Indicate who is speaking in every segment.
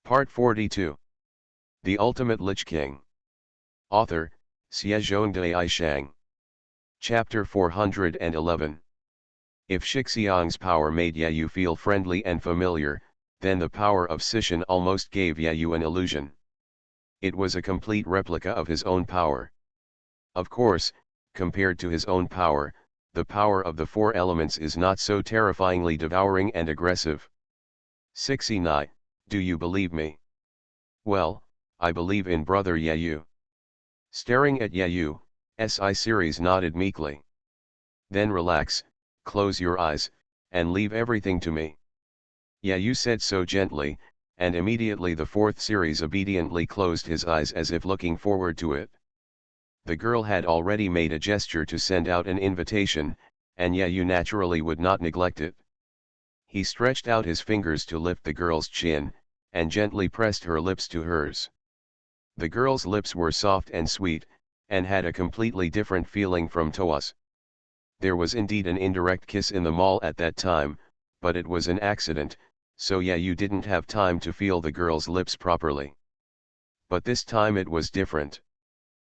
Speaker 1: Part 42. The Ultimate Lich King. Author, Xiezhongdai Shang. Chapter 411. If Shixiang's power made Yayu feel friendly and familiar, then the power of Sishan almost gave Yayu an illusion. It was a complete replica of his own power. Of course, compared to his own power, the power of the four elements is not so terrifyingly devouring and aggressive. 69. Do you believe me? Well, I believe in brother Yayu. Staring at Yayu, SI series nodded meekly. Then relax, close your eyes, and leave everything to me. Yayu said so gently, and immediately the fourth series obediently closed his eyes as if looking forward to it. The girl had already made a gesture to send out an invitation, and Yayu naturally would not neglect it. He stretched out his fingers to lift the girl's chin, and gently pressed her lips to hers. The girl's lips were soft and sweet, and had a completely different feeling from Toa's. There was indeed an indirect kiss in the mall at that time, but it was an accident, so Yayu didn't have time to feel the girl's lips properly. But this time it was different.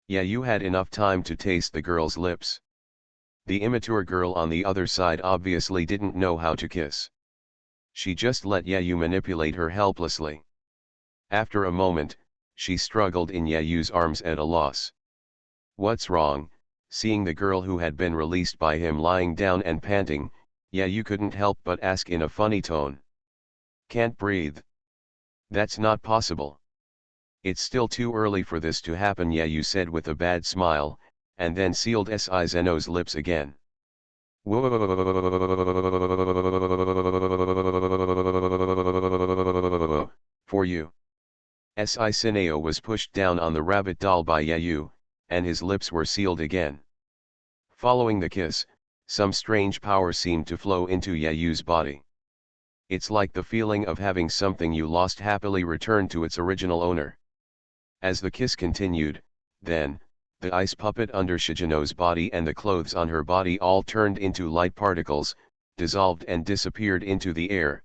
Speaker 1: Yayu had enough time to taste the girl's lips. The immature girl on the other side obviously didn't know how to kiss. She just let Yayu manipulate her helplessly. After a moment, she struggled in Yayu's arms at a loss. What's wrong? Seeing the girl who had been released by him lying down and panting, Yayu couldn't help but ask in a funny tone. Can't breathe. That's not possible. It's still too early for this to happen, Yayu said with a bad smile, and then sealed Si Zeno's lips again. For you. Si Sineo was pushed down on the rabbit doll by Yayu, and his lips were sealed again. Following the kiss, some strange power seemed to flow into Yayu's body. It's like the feeling of having something you lost happily return to its original owner. As the kiss continued, then, the ice puppet under Shijino's body and the clothes on her body all turned into light particles, dissolved and disappeared into the air.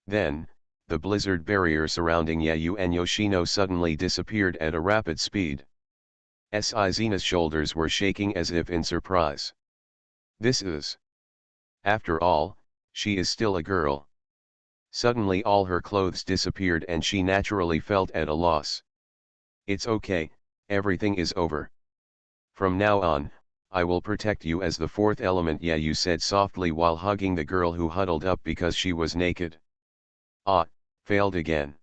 Speaker 1: Then, the blizzard barrier surrounding Yayu and Yoshino suddenly disappeared at a rapid speed. Si Zena's shoulders were shaking as if in surprise. This is... After all, she is still a girl. Suddenly all her clothes disappeared and she naturally felt at a loss. It's okay, everything is over. From now on, I will protect you as the fourth element, Yayu said softly while hugging the girl who huddled up because she was naked. Ah, failed again.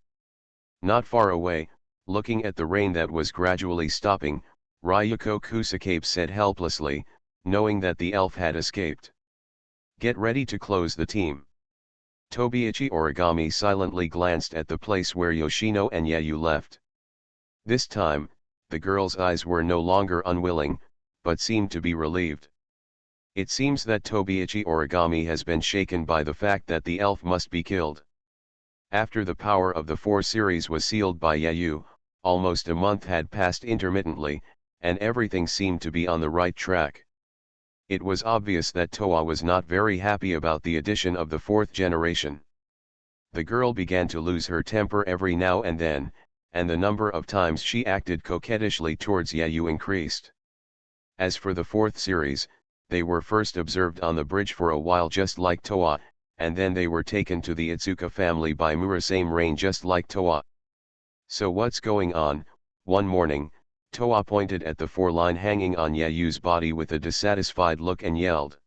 Speaker 1: Not far away, looking at the rain that was gradually stopping, Ryuko Kusakabe said helplessly, knowing that the elf had escaped. Get ready to close the team. Tobiichi Origami silently glanced at the place where Yoshino and Yayu left. This time, the girl's eyes were no longer unwilling, but seemed to be relieved. It seems that Tobiichi Origami has been shaken by the fact that the elf must be killed. After the power of the 4 series was sealed by Yayu, almost a month had passed intermittently, and everything seemed to be on the right track. It was obvious that Toa was not very happy about the addition of the 4th generation. The girl began to lose her temper every now and then, and the number of times she acted coquettishly towards Yayu increased. As for the 4th series, they were first observed on the bridge for a while just like Toa, and then they were taken to the Itsuka family by Murasame Rain just like Toa. So what's going on? One morning, Toa pointed at the 4-line hanging on Yayu's body with a dissatisfied look and yelled.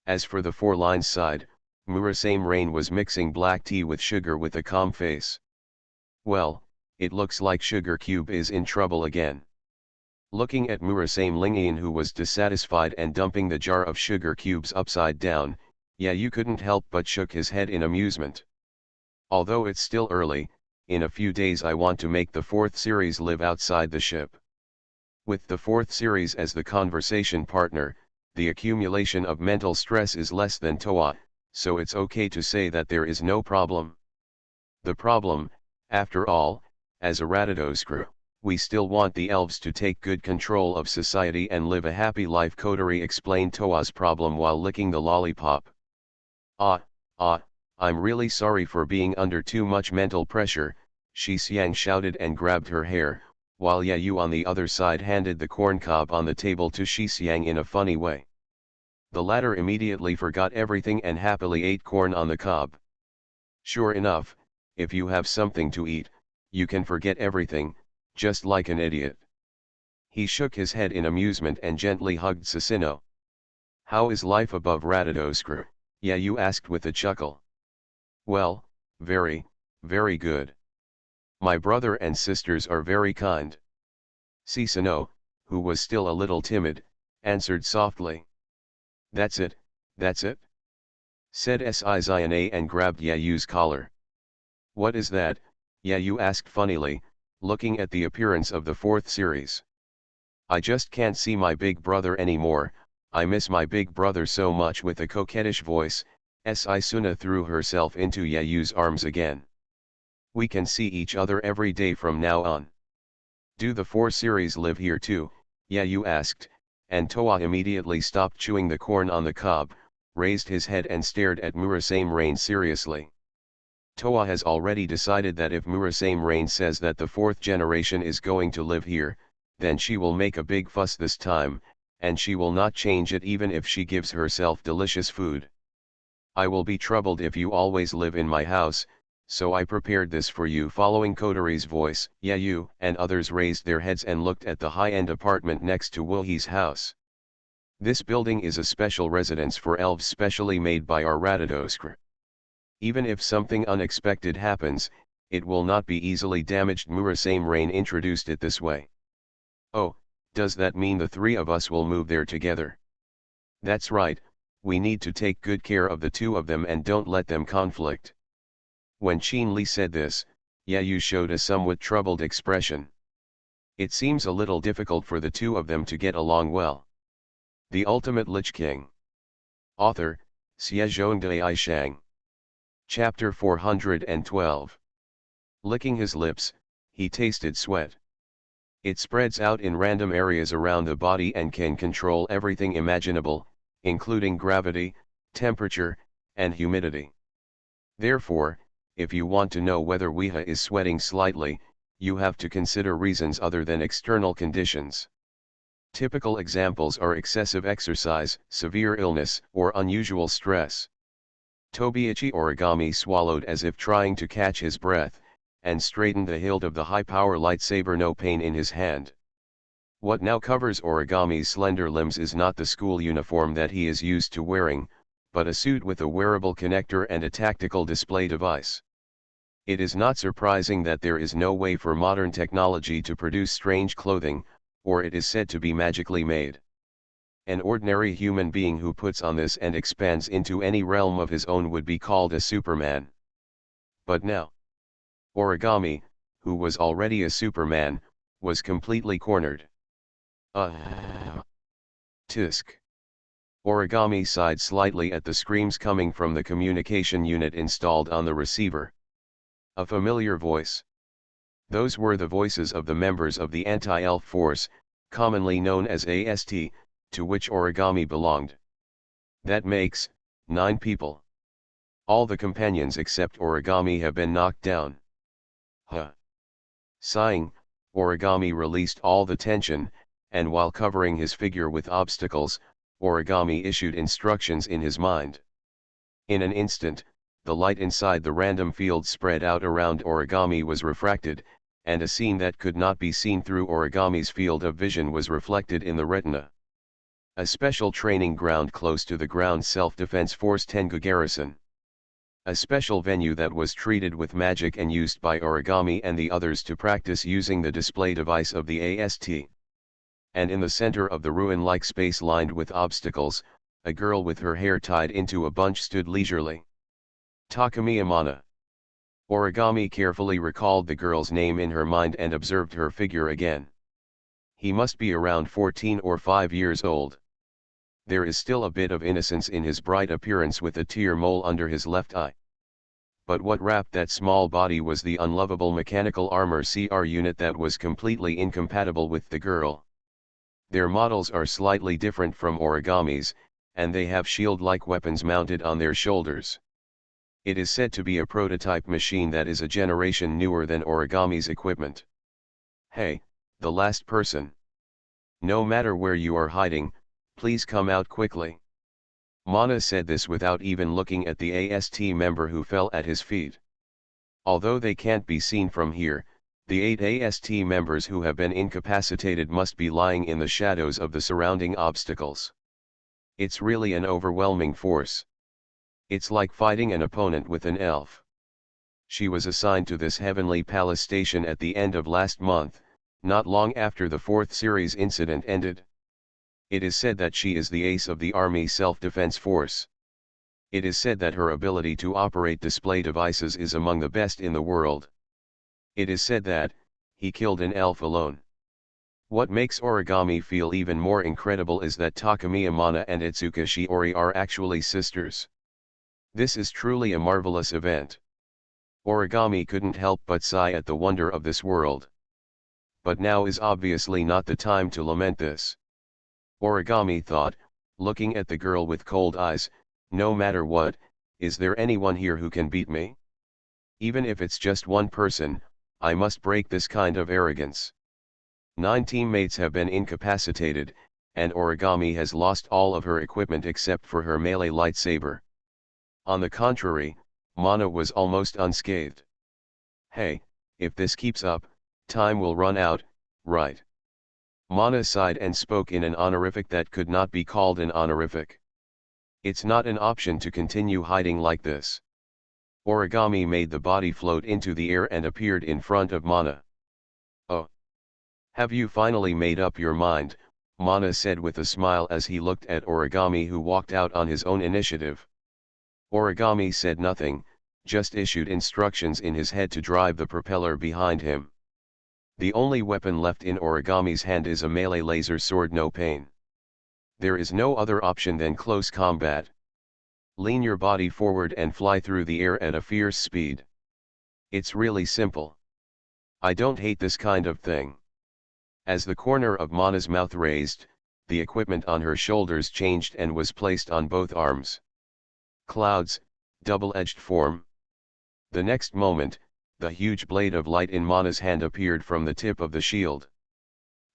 Speaker 1: As for the 4-line's side, Murasame Rain was mixing black tea with sugar with a calm face. Well, it looks like Sugar Cube is in trouble again. Looking at Murasame Lingian, who was dissatisfied and dumping the jar of sugar cubes upside down, Yayu couldn't help but shook his head in amusement. Although it's still early, in a few days I want to make the 4th series live outside the ship. With the 4th series as the conversation partner, the accumulation of mental stress is less than Toa, so it's okay to say that there is no problem. The problem, after all, as a Ratados crew, we still want the elves to take good control of society and live a happy life. Kotori explained Toa's problem while licking the lollipop. I'm really sorry for being under too much mental pressure, Shi Xiang shouted and grabbed her hair, while Yayu on the other side handed the corn cob on the table to Shi Xiang in a funny way. The latter immediately forgot everything and happily ate corn on the cob. Sure enough, if you have something to eat, you can forget everything, just like an idiot. He shook his head in amusement and gently hugged Susino. How is life above Ratadoskr? Yayu asked with a chuckle. Well, very, very good. My brother and sisters are very kind. Susino, who was still a little timid, answered softly. That's it, said Sizina and grabbed Yayu's collar. What is that? Yayu asked funnily, looking at the appearance of the fourth series. I just can't see my big brother anymore, I miss my big brother so much. With a coquettish voice, Sizuna threw herself into Yayu's arms again. We can see each other every day from now on. Do the four series live here too? Yayu asked, and Toa immediately stopped chewing the corn on the cob, raised his head and stared at Murasame Rain seriously. Toa has already decided that if Murasame Rain says that the fourth generation is going to live here, then she will make a big fuss this time, and she will not change it even if she gives herself delicious food. I will be troubled if you always live in my house, so I prepared this for you. Following Kotori's voice, Yayu and others raised their heads and looked at the high-end apartment next to Wuhi's house. This building is a special residence for elves specially made by our Ratadoskr. Even if something unexpected happens, it will not be easily damaged. Murasame Rain introduced it this way. Oh, does that mean the three of us will move there together? That's right, we need to take good care of the two of them and don't let them conflict. When Qin Li said this, Yayu showed a somewhat troubled expression. It seems a little difficult for the two of them to get along well. The Ultimate Lich King. Author, Xiezhongdai Shang. Chapter 412. Licking his lips, he tasted sweat. It spreads out in random areas around the body and can control everything imaginable, including gravity, temperature, and humidity. Therefore, if you want to know whether Weeha is sweating slightly, you have to consider reasons other than external conditions. Typical examples are excessive exercise, severe illness, or unusual stress. Tobiichi Origami swallowed as if trying to catch his breath, and straightened the hilt of the high-power lightsaber No Pain in his hand. What now covers Origami's slender limbs is not the school uniform that he is used to wearing, but a suit with a wearable connector and a tactical display device. It is not surprising that there is no way for modern technology to produce strange clothing, or it is said to be magically made. An ordinary human being who puts on this and expands into any realm of his own would be called a Superman. But now, Origami, who was already a Superman, was completely cornered. Tisk. Origami sighed slightly at the screams coming from the communication unit installed on the receiver. A familiar voice. Those were the voices of the members of the anti-elf force, commonly known as AST, to which Origami belonged. That makes 9 people. All the companions except Origami have been knocked down. Huh. Sighing, Origami released all the tension, and while covering his figure with obstacles, Origami issued instructions in his mind. In an instant, the light inside the random field spread out around Origami was refracted, and a scene that could not be seen through Origami's field of vision was reflected in the retina. A special training ground close to the ground Self-Defense Force Tengu garrison. A special venue that was treated with magic and used by Origami and the others to practice using the display device of the AST. And in the center of the ruin-like space lined with obstacles, a girl with her hair tied into a bunch stood leisurely. Takumi Amana. Origami carefully recalled the girl's name in her mind and observed her figure again. He must be around 14 or 5 years old. There is still a bit of innocence in his bright appearance with a tear mole under his left eye. But what wrapped that small body was the unlovable mechanical armor CR unit that was completely incompatible with the girl. Their models are slightly different from Origami's, and they have shield-like weapons mounted on their shoulders. It is said to be a prototype machine that is a generation newer than Origami's equipment. Hey, the last person. No matter where you are hiding, please come out quickly. Mana said this without even looking at the AST member who fell at his feet. Although they can't be seen from here, the 8 AST members who have been incapacitated must be lying in the shadows of the surrounding obstacles. It's really an overwhelming force. It's like fighting an opponent with an elf. She was assigned to this heavenly palace station at the end of last month, not long after the 4th series incident ended. It is said that she is the ace of the army self-defense force. It is said that her ability to operate display devices is among the best in the world. It is said that he killed an elf alone. What makes Origami feel even more incredible is that Takamiya Mana and Itsuka Shiori are actually sisters. This is truly a marvelous event. Origami couldn't help but sigh at the wonder of this world. But now is obviously not the time to lament this. Origami thought, looking at the girl with cold eyes, no matter what, is there anyone here who can beat me? Even if it's just one person, I must break this kind of arrogance. 9 teammates have been incapacitated, and Origami has lost all of her equipment except for her melee lightsaber. On the contrary, Mana was almost unscathed. Hey, if this keeps up, time will run out, right? Mana sighed and spoke in an honorific that could not be called an honorific. It's not an option to continue hiding like this. Origami made the body float into the air and appeared in front of Mana. Oh. Have you finally made up your mind? Mana said with a smile as he looked at Origami, who walked out on his own initiative. Origami said nothing, just issued instructions in his head to drive the propeller behind him. The only weapon left in Origami's hand is a melee laser sword No Pain. There is no other option than close combat. Lean your body forward and fly through the air at a fierce speed. It's really simple. I don't hate this kind of thing. As the corner of Mana's mouth raised, the equipment on her shoulders changed and was placed on both arms. Clouds, double-edged form. The next moment, the huge blade of light in Mana's hand appeared from the tip of the shield.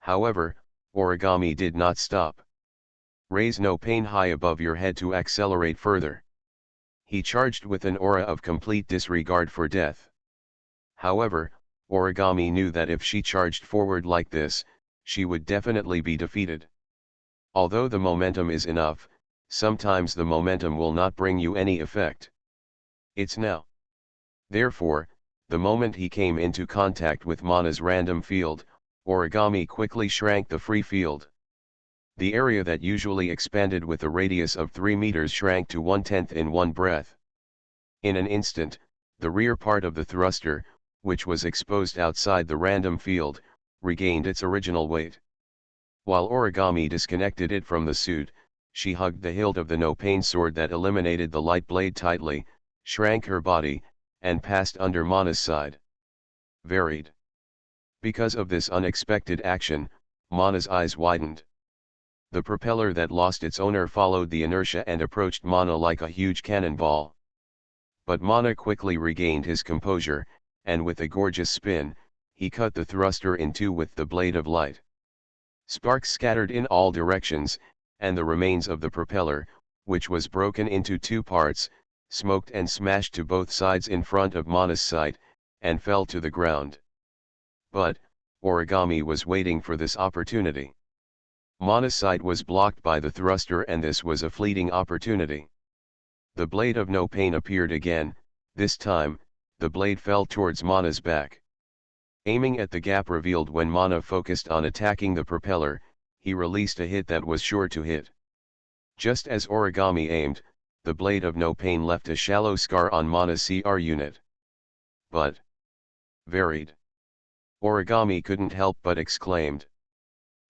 Speaker 1: However, Origami did not stop. Raise No Pain high above your head to accelerate further. He charged with an aura of complete disregard for death. However, Origami knew that if she charged forward like this, she would definitely be defeated. Although the momentum is enough, sometimes the momentum will not bring you any effect. It's now. Therefore, the moment he came into contact with Mana's random field, Origami quickly shrank the free field. The area that usually expanded with a radius of 3 meters shrank to 1/10 in one breath. In an instant, the rear part of the thruster, which was exposed outside the random field, regained its original weight. While Origami disconnected it from the suit, she hugged the hilt of the No Pain sword that eliminated the light blade tightly, shrank her body, and passed under Mana's side. Varied. Because of this unexpected action, Mana's eyes widened. The propeller that lost its owner followed the inertia and approached Mana like a huge cannonball. But Mana quickly regained his composure, and with a gorgeous spin, he cut the thruster in two with the blade of light. Sparks scattered in all directions, and the remains of the propeller, which was broken into 2 parts, smoked and smashed to both sides in front of Mana's sight, and fell to the ground. But, Origami was waiting for this opportunity. Mana's sight was blocked by the thruster, and this was a fleeting opportunity. The blade of No Pain appeared again. This time, the blade fell towards Mana's back. Aiming at the gap revealed when Mana focused on attacking the propeller, he released a hit that was sure to hit. Just as Origami aimed, the blade of No Pain left a shallow scar on Mana's CR unit. But varied. Origami couldn't help but exclaimed.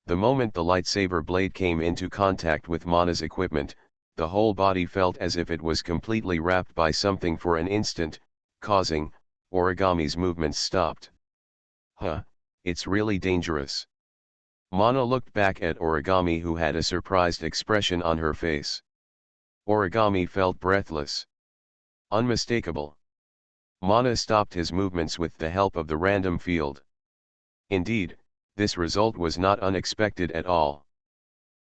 Speaker 1: The moment the lightsaber blade came into contact with Mana's equipment, the whole body felt as if it was completely wrapped by something for an instant, causing Origami's movements stopped. Huh, it's really dangerous. Mana looked back at Origami, who had a surprised expression on her face. Origami felt breathless. Unmistakable. Mana stopped his movements with the help of the random field. Indeed, this result was not unexpected at all.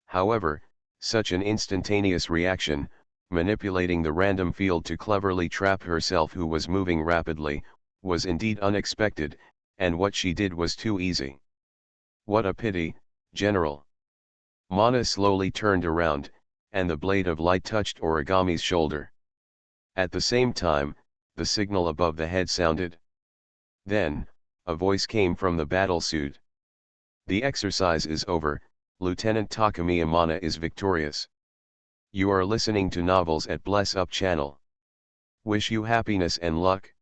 Speaker 1: However, such an instantaneous reaction, manipulating the random field to cleverly trap herself who was moving rapidly, was indeed unexpected, and what she did was too easy. What a pity, General. Mana slowly turned around, and the blade of light touched Origami's shoulder. At the same time, the signal above the head sounded. Then, a voice came from the battlesuit. The exercise is over, Lieutenant Takamiya Mana is victorious. You are listening to novels at Bless Up channel. Wish you happiness and luck.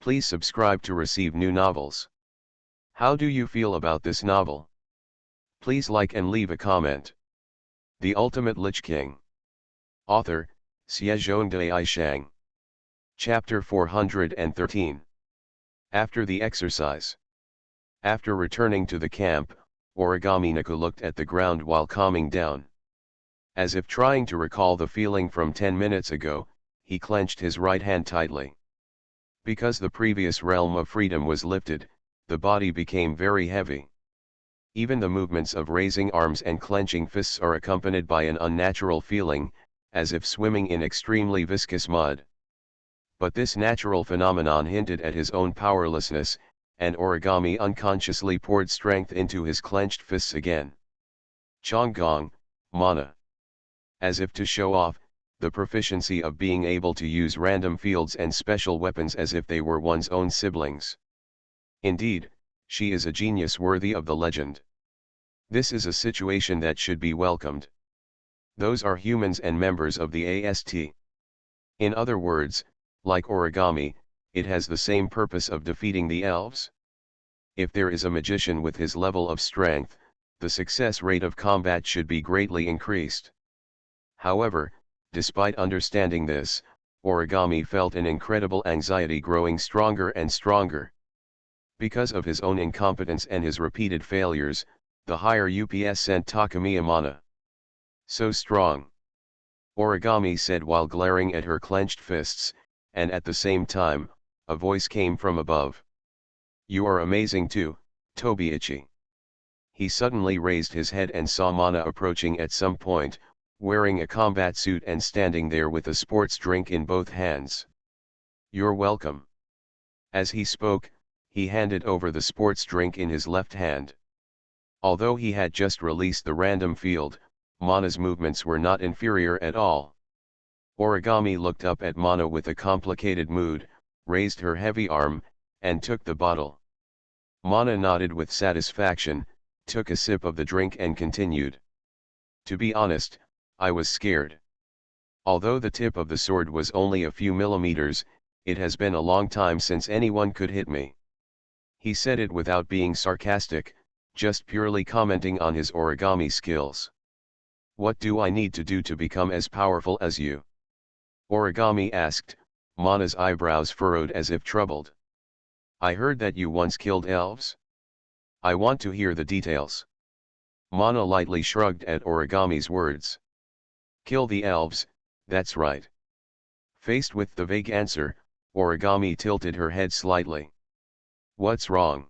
Speaker 1: Please subscribe to receive new novels. How do you feel about this novel? Please like and leave a comment. The Ultimate Lich King. Author, Xiezhongde Aishang. Chapter 413. After the exercise. After returning to the camp, Origami Naku looked at the ground while calming down. As if trying to recall the feeling from 10 minutes ago, he clenched his right hand tightly. Because the previous realm of freedom was lifted, the body became very heavy. Even the movements of raising arms and clenching fists are accompanied by an unnatural feeling, as if swimming in extremely viscous mud. But this natural phenomenon hinted at his own powerlessness, and Origami unconsciously poured strength into his clenched fists again. Chonggong, Mana. As if to show off, the proficiency of being able to use random fields and special weapons as if they were one's own siblings. Indeed, she is a genius worthy of the legend. This is a situation that should be welcomed. Those are humans and members of the AST. In other words, like Origami, it has the same purpose of defeating the elves. If there is a magician with his level of strength, the success rate of combat should be greatly increased. However, despite understanding this, Origami felt an incredible anxiety growing stronger and stronger. Because of his own incompetence and his repeated failures, the higher UPS sent Takamiya Mana. So strong. Origami said while glaring at her clenched fists, and at the same time, a voice came from above. You are amazing too, Tobiichi. He suddenly raised his head and saw Mana approaching at some point, wearing a combat suit and standing there with a sports drink in both hands. You're welcome. As he spoke, he handed over the sports drink in his left hand. Although he had just released the random field, Mana's movements were not inferior at all. Origami looked up at Mana with a complicated mood, raised her heavy arm, and took the bottle. Mana nodded with satisfaction, took a sip of the drink and continued. To be honest, I was scared. Although the tip of the sword was only a few millimeters, it has been a long time since anyone could hit me. He said it without being sarcastic, just purely commenting on his origami skills. What do I need to do to become as powerful as you? Origami asked, Mana's eyebrows furrowed as if troubled. I heard that you once killed elves. I want to hear the details. Mana lightly shrugged at Origami's words. Kill the elves, that's right. Faced with the vague answer, Origami tilted her head slightly. What's wrong?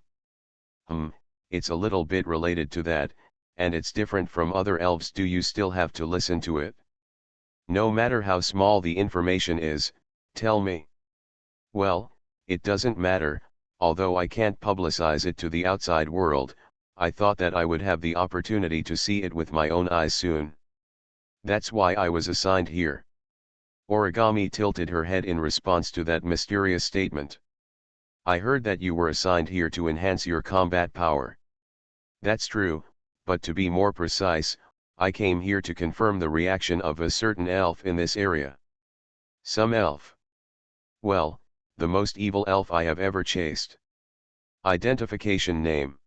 Speaker 1: It's a little bit related to that, and it's different from other elves. Do you still have to listen to it? No matter how small the information is, tell me. Well, it doesn't matter, although I can't publicize it to the outside world. I thought that I would have the opportunity to see it with my own eyes soon. That's why I was assigned here. Origami tilted her head in response to that mysterious statement. I heard that you were assigned here to enhance your combat power. That's true, but to be more precise, I came here to confirm the reaction of a certain elf in this area. Some elf? Well, the most evil elf I have ever chased. Identification name.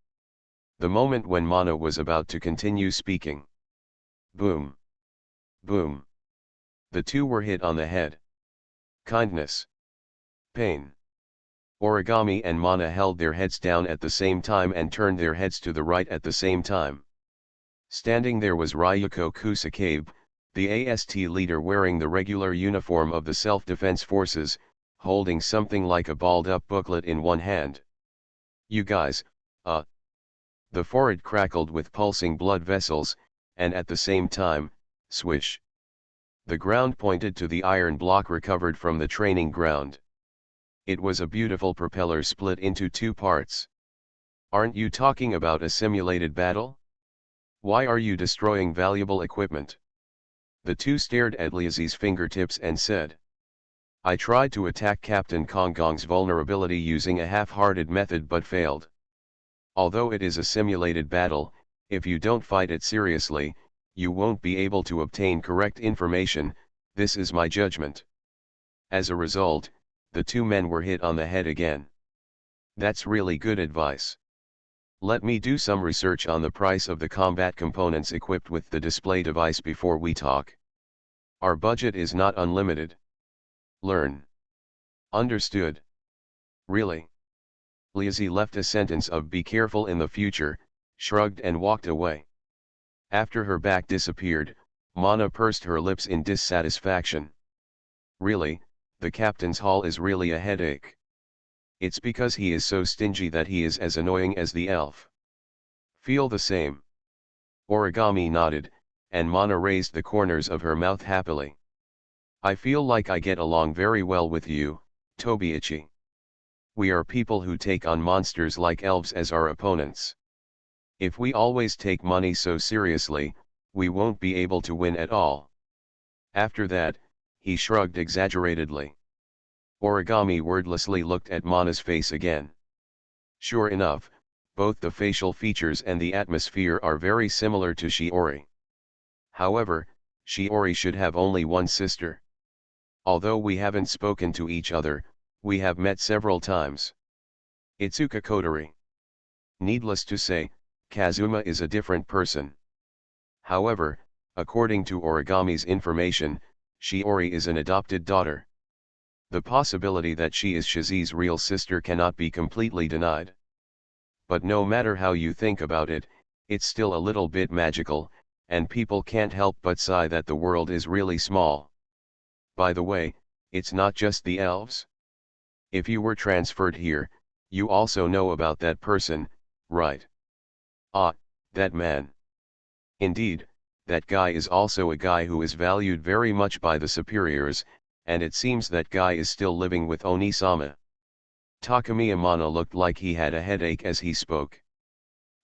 Speaker 1: The moment when Mana was about to continue speaking. Boom. Boom. The two were hit on the head. Kindness. Pain. Origami and Mana held their heads down at the same time and turned their heads to the right at the same time. Standing there was Ryuko Kusakabe, The AST leader wearing the regular uniform of the self-defense forces, holding something like a balled-up booklet in one hand. "You guys, The forehead crackled with pulsing blood vessels, and at the same time, swish. The ground pointed to the iron block recovered from the training ground. It was a beautiful propeller split into two parts. "Aren't you talking about a simulated battle? Why are you destroying valuable equipment?" The two stared at Liazi's fingertips and said, "I tried to attack Captain Kongong's vulnerability using a half-hearted method but failed. Although it is a simulated battle, if you don't fight it seriously, you won't be able to obtain correct information. This is my judgment." As a result, the two men were hit on the head again. "That's really good advice. Let me do some research on the price of the combat components equipped with the display device before we talk. Our budget is not unlimited." "Learn." "Understood." "Really?" Liazi left a sentence of "be careful in the future," shrugged and walked away. After her back disappeared, Mana pursed her lips in dissatisfaction. "Really, the captain's hall is really a headache. It's because he is so stingy that he is as annoying as the elf." "Feel the same." Origami nodded, and Mana raised the corners of her mouth happily. "I feel like I get along very well with you, Tobiichi. We are people who take on monsters like elves as our opponents. If we always take money so seriously, we won't be able to win at all." After that, he shrugged exaggeratedly. Origami wordlessly looked at Mana's face again. Sure enough, both the facial features and the atmosphere are very similar to Shiori. However, Shiori should have only one sister. Although we haven't spoken to each other, we have met several times. Itsuka Kotori. Needless to say, Kazuma is a different person. However, according to Origami's information, Shiori is an adopted daughter. The possibility that she is Shizi's real sister cannot be completely denied. But no matter how you think about it, it's still a little bit magical, and people can't help but sigh that the world is really small. By the way, it's not just the elves. If you were transferred here, you also know about that person, right? Ah, that man. Indeed, that guy is also a guy who is valued very much by the superiors, and it seems that guy is still living with Oni-sama." Takamiya Mana looked like he had a headache as he spoke.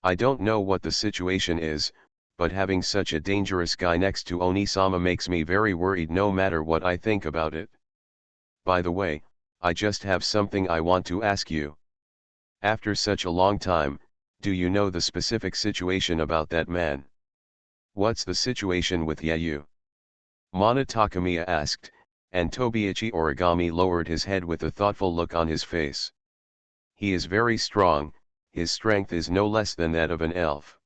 Speaker 1: "I don't know what the situation is, but having such a dangerous guy next to Oni-sama makes me very worried no matter what I think about it. By the way, I just have something I want to ask you. After such a long time, do you know the specific situation about that man?" "What's the situation with Yayu?" Mana Takamiya asked, and Tobiichi Origami lowered his head with a thoughtful look on his face. "He is very strong, his strength is no less than that of an elf.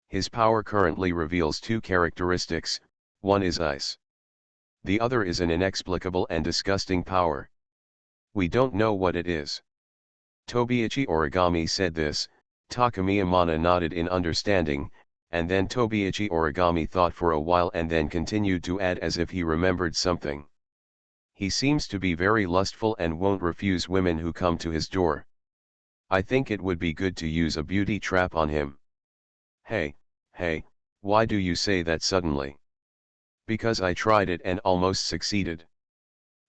Speaker 1: His power currently reveals two characteristics, one is ice. The other is an inexplicable and disgusting power. We don't know what it is." Tobiichi Origami said this, Takamiya Mana nodded in understanding, and then Tobiichi Origami thought for a while and then continued to add as if he remembered something. "He seems to be very lustful and won't refuse women who come to his door. I think it would be good to use a beauty trap on him." Hey, why do you say that suddenly?" "Because I tried it and almost succeeded."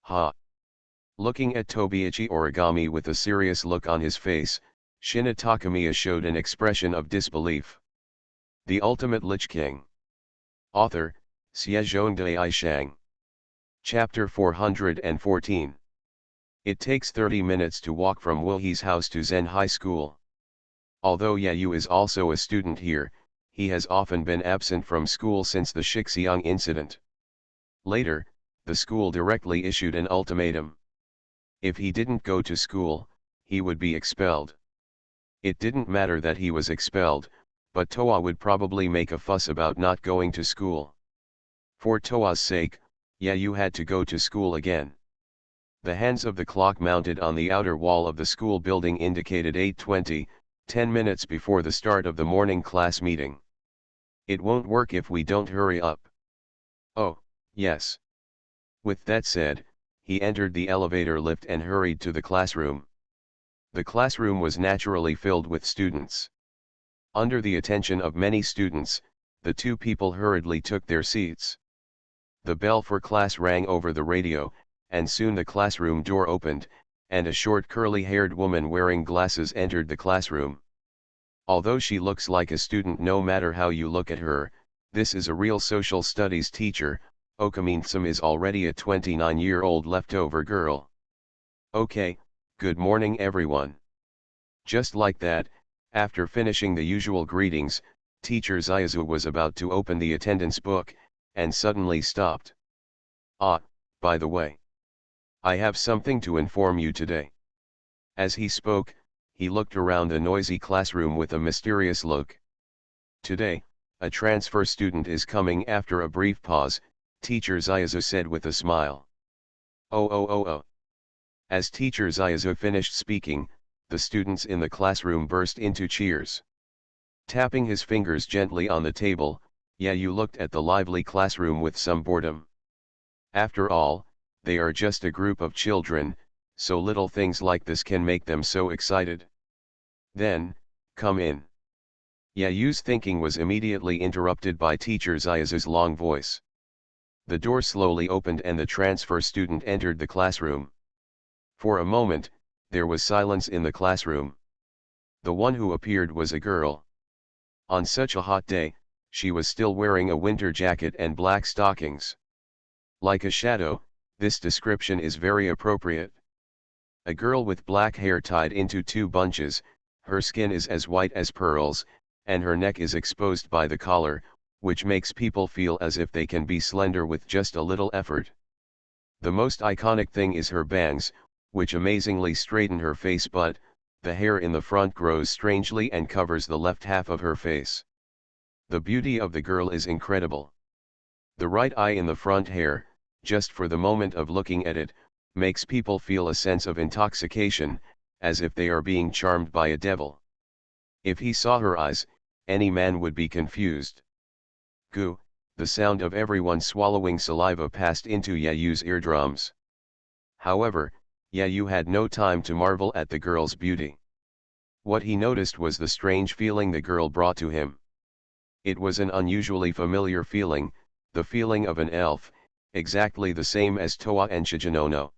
Speaker 1: "Ha." Looking at Tobiichi Origami with a serious look on his face, Shina Takamiya showed an expression of disbelief. The Ultimate Lich King. Author, Xiezhong Dai Shang. Chapter 414. It takes 30 minutes to walk from Wuhi's house to Zen High School. Although Yayu is also a student here, he has often been absent from school since the Shixiang incident. Later, the school directly issued an ultimatum. If he didn't go to school, he would be expelled. It didn't matter that he was expelled, but Toa would probably make a fuss about not going to school. For Toa's sake, Yayu had to go to school again. The hands of the clock mounted on the outer wall of the school building indicated 8:20, 10 minutes before the start of the morning class meeting. "It won't work if we don't hurry up." Oh, yes. With that said, he entered the elevator lift and hurried to the classroom. The classroom was naturally filled with students. Under the attention of many students, the two people hurriedly took their seats. The bell for class rang over the radio, and soon the classroom door opened, and a short curly-haired woman wearing glasses entered the classroom. Although she looks like a student no matter how you look at her, this is a real social studies teacher. Okamintham is already a 29-year-old leftover girl. Okay, good morning everyone. Just like that, after finishing the usual greetings, teacher Zayazu was about to open the attendance book, and suddenly stopped. Ah, by the way, I have something to inform you today. As he spoke, he looked around the noisy classroom with a mysterious look. Today, a transfer student is coming. After a brief pause, teacher Zayazu said with a smile. Oh. As teacher Zayazu finished speaking, the students in the classroom burst into cheers. Tapping his fingers gently on the table, Yayu looked at the lively classroom with some boredom. After all, they are just a group of children, so little things like this can make them so excited. Then, come in. Yayu's thinking was immediately interrupted by teacher Zayazu's long voice. The door slowly opened and the transfer student entered the classroom. For a moment, there was silence in the classroom. The one who appeared was a girl. On such a hot day, she was still wearing a winter jacket and black stockings. Like a shadow, this description is very appropriate. A girl with black hair tied into two bunches, her skin is as white as pearls, and her neck is exposed by the collar, which makes people feel as if they can be slender with just a little effort. The most iconic thing is her bangs, which amazingly straighten her face, but the hair in the front grows strangely and covers the left half of her face. The beauty of the girl is incredible. The right eye in the front hair, just for the moment of looking at it, makes people feel a sense of intoxication, as if they are being charmed by a devil. If he saw her eyes, any man would be confused. Goo, the sound of everyone swallowing saliva passed into Yayu's eardrums. However, Yayu had no time to marvel at the girl's beauty. What he noticed was the strange feeling the girl brought to him. It was an unusually familiar feeling, the feeling of an elf, exactly the same as Toa and Shijinono.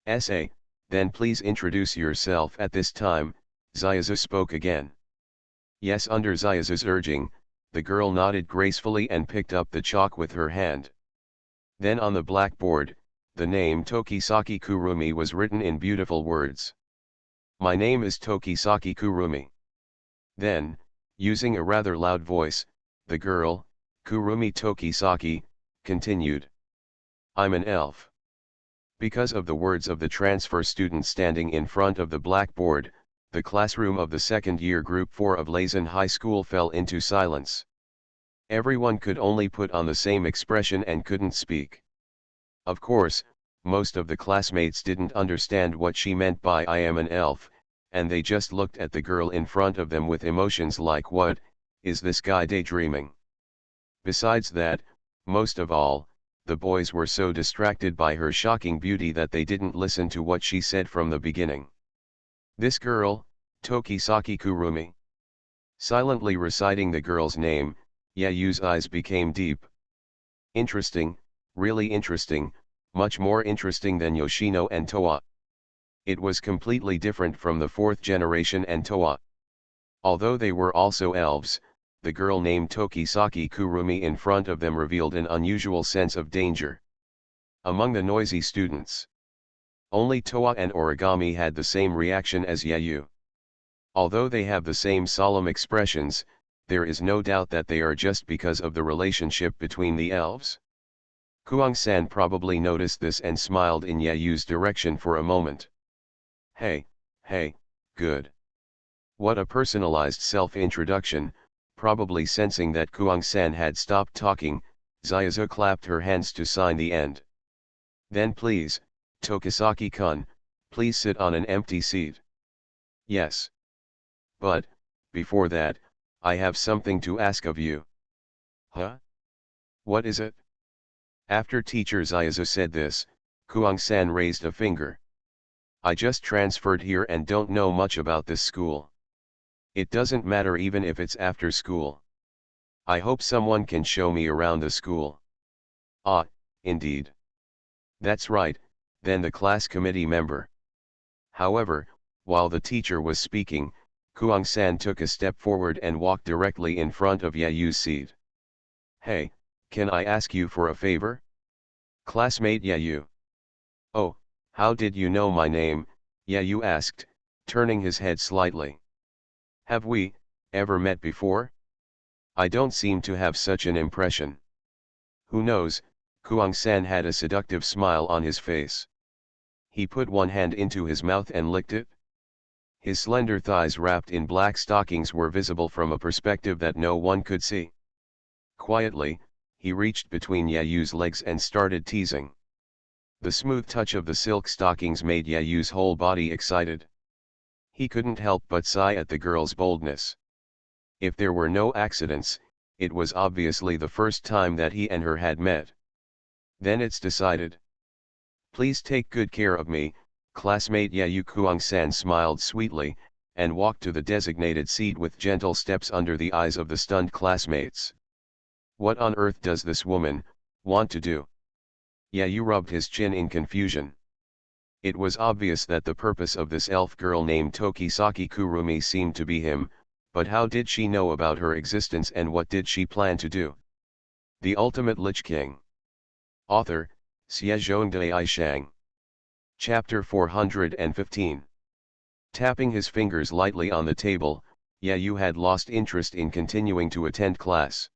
Speaker 1: S.A., then please introduce yourself. At this time, Zayazu spoke again. Yes, under Zayazu's urging, the girl nodded gracefully and picked up the chalk with her hand. Then on the blackboard, the name Tokisaki Kurumi was written in beautiful words. My name is Tokisaki Kurumi. Then, using a rather loud voice, the girl, Kurumi Tokisaki, continued. I'm an elf. Because of the words of the transfer student standing in front of the blackboard, the classroom of the second-year Group 4 of Lazen High School fell into silence. Everyone could only put on the same expression and couldn't speak. Of course, most of the classmates didn't understand what she meant by I am an elf, and they just looked at the girl in front of them with emotions like, what is this guy daydreaming? Besides that, most of all, the boys were so distracted by her shocking beauty that they didn't listen to what she said from the beginning. This girl, Tokisaki Kurumi. Silently reciting the girl's name, Yayu's eyes became deep. Interesting, really interesting, much more interesting than Yoshino and Toa. It was completely different from the fourth generation and Toa. Although they were also elves, the girl named Tokisaki Kurumi in front of them revealed an unusual sense of danger. Among the noisy students, only Toa and Origami had the same reaction as Yayu. Although they have the same solemn expressions, there is no doubt that they are just because of the relationship between the elves. Kuang-san probably noticed this and smiled in Yayu's direction for a moment. Hey, good. What a personalized self-introduction. Probably sensing that Kuang-san had stopped talking, Zayazu clapped her hands to sign the end. Then please, Tokisaki-kun, please sit on an empty seat. Yes. But, before that, I have something to ask of you. Huh? What is it? After teacher Zaizu said this, Kuang-san raised a finger. I just transferred here and don't know much about this school. It doesn't matter even if it's after school. I hope someone can show me around the school. Ah, indeed. That's right, then the class committee member. However, while the teacher was speaking, Kuang-san took a step forward and walked directly in front of Yayu's seat. Hey, can I ask you for a favor? Classmate Yayu. Oh, how did you know my name? Yayu asked, turning his head slightly. Have we ever met before? I don't seem to have such an impression. Who knows? Kuang-san had a seductive smile on his face. He put one hand into his mouth and licked it. His slender thighs wrapped in black stockings were visible from a perspective that no one could see. Quietly, he reached between Yayu's legs and started teasing. The smooth touch of the silk stockings made Yayu's whole body excited. He couldn't help but sigh at the girl's boldness. If there were no accidents, it was obviously the first time that he and her had met. Then it's decided. Please take good care of me, classmate Yayu. Kuang-san smiled sweetly, and walked to the designated seat with gentle steps under the eyes of the stunned classmates. What on earth does this woman want to do? Yayu rubbed his chin in confusion. It was obvious that the purpose of this elf girl named Tokisaki Kurumi seemed to be him, but how did she know about her existence and what did she plan to do? The Ultimate Lich King. Author, Xiezhongdai Shang. Chapter 415. Tapping his fingers lightly on the table, Yayu had lost interest in continuing to attend class.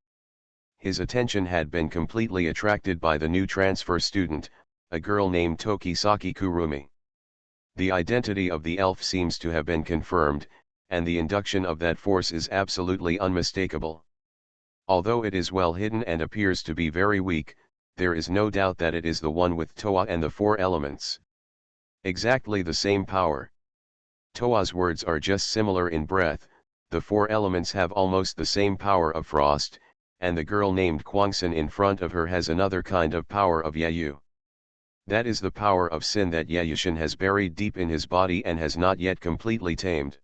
Speaker 1: His attention had been completely attracted by the new transfer student, a girl named Tokisaki Kurumi. The identity of the elf seems to have been confirmed, and the induction of that force is absolutely unmistakable. Although it is well hidden and appears to be very weak, there is no doubt that it is the one with Toa and the four elements. Exactly the same power. Toa's words are just similar in breadth, the four elements have almost the same power of frost, and the girl named Kuang-san in front of her has another kind of power of Yayu. That is the power of sin that Yayushin has buried deep in his body and has not yet completely tamed.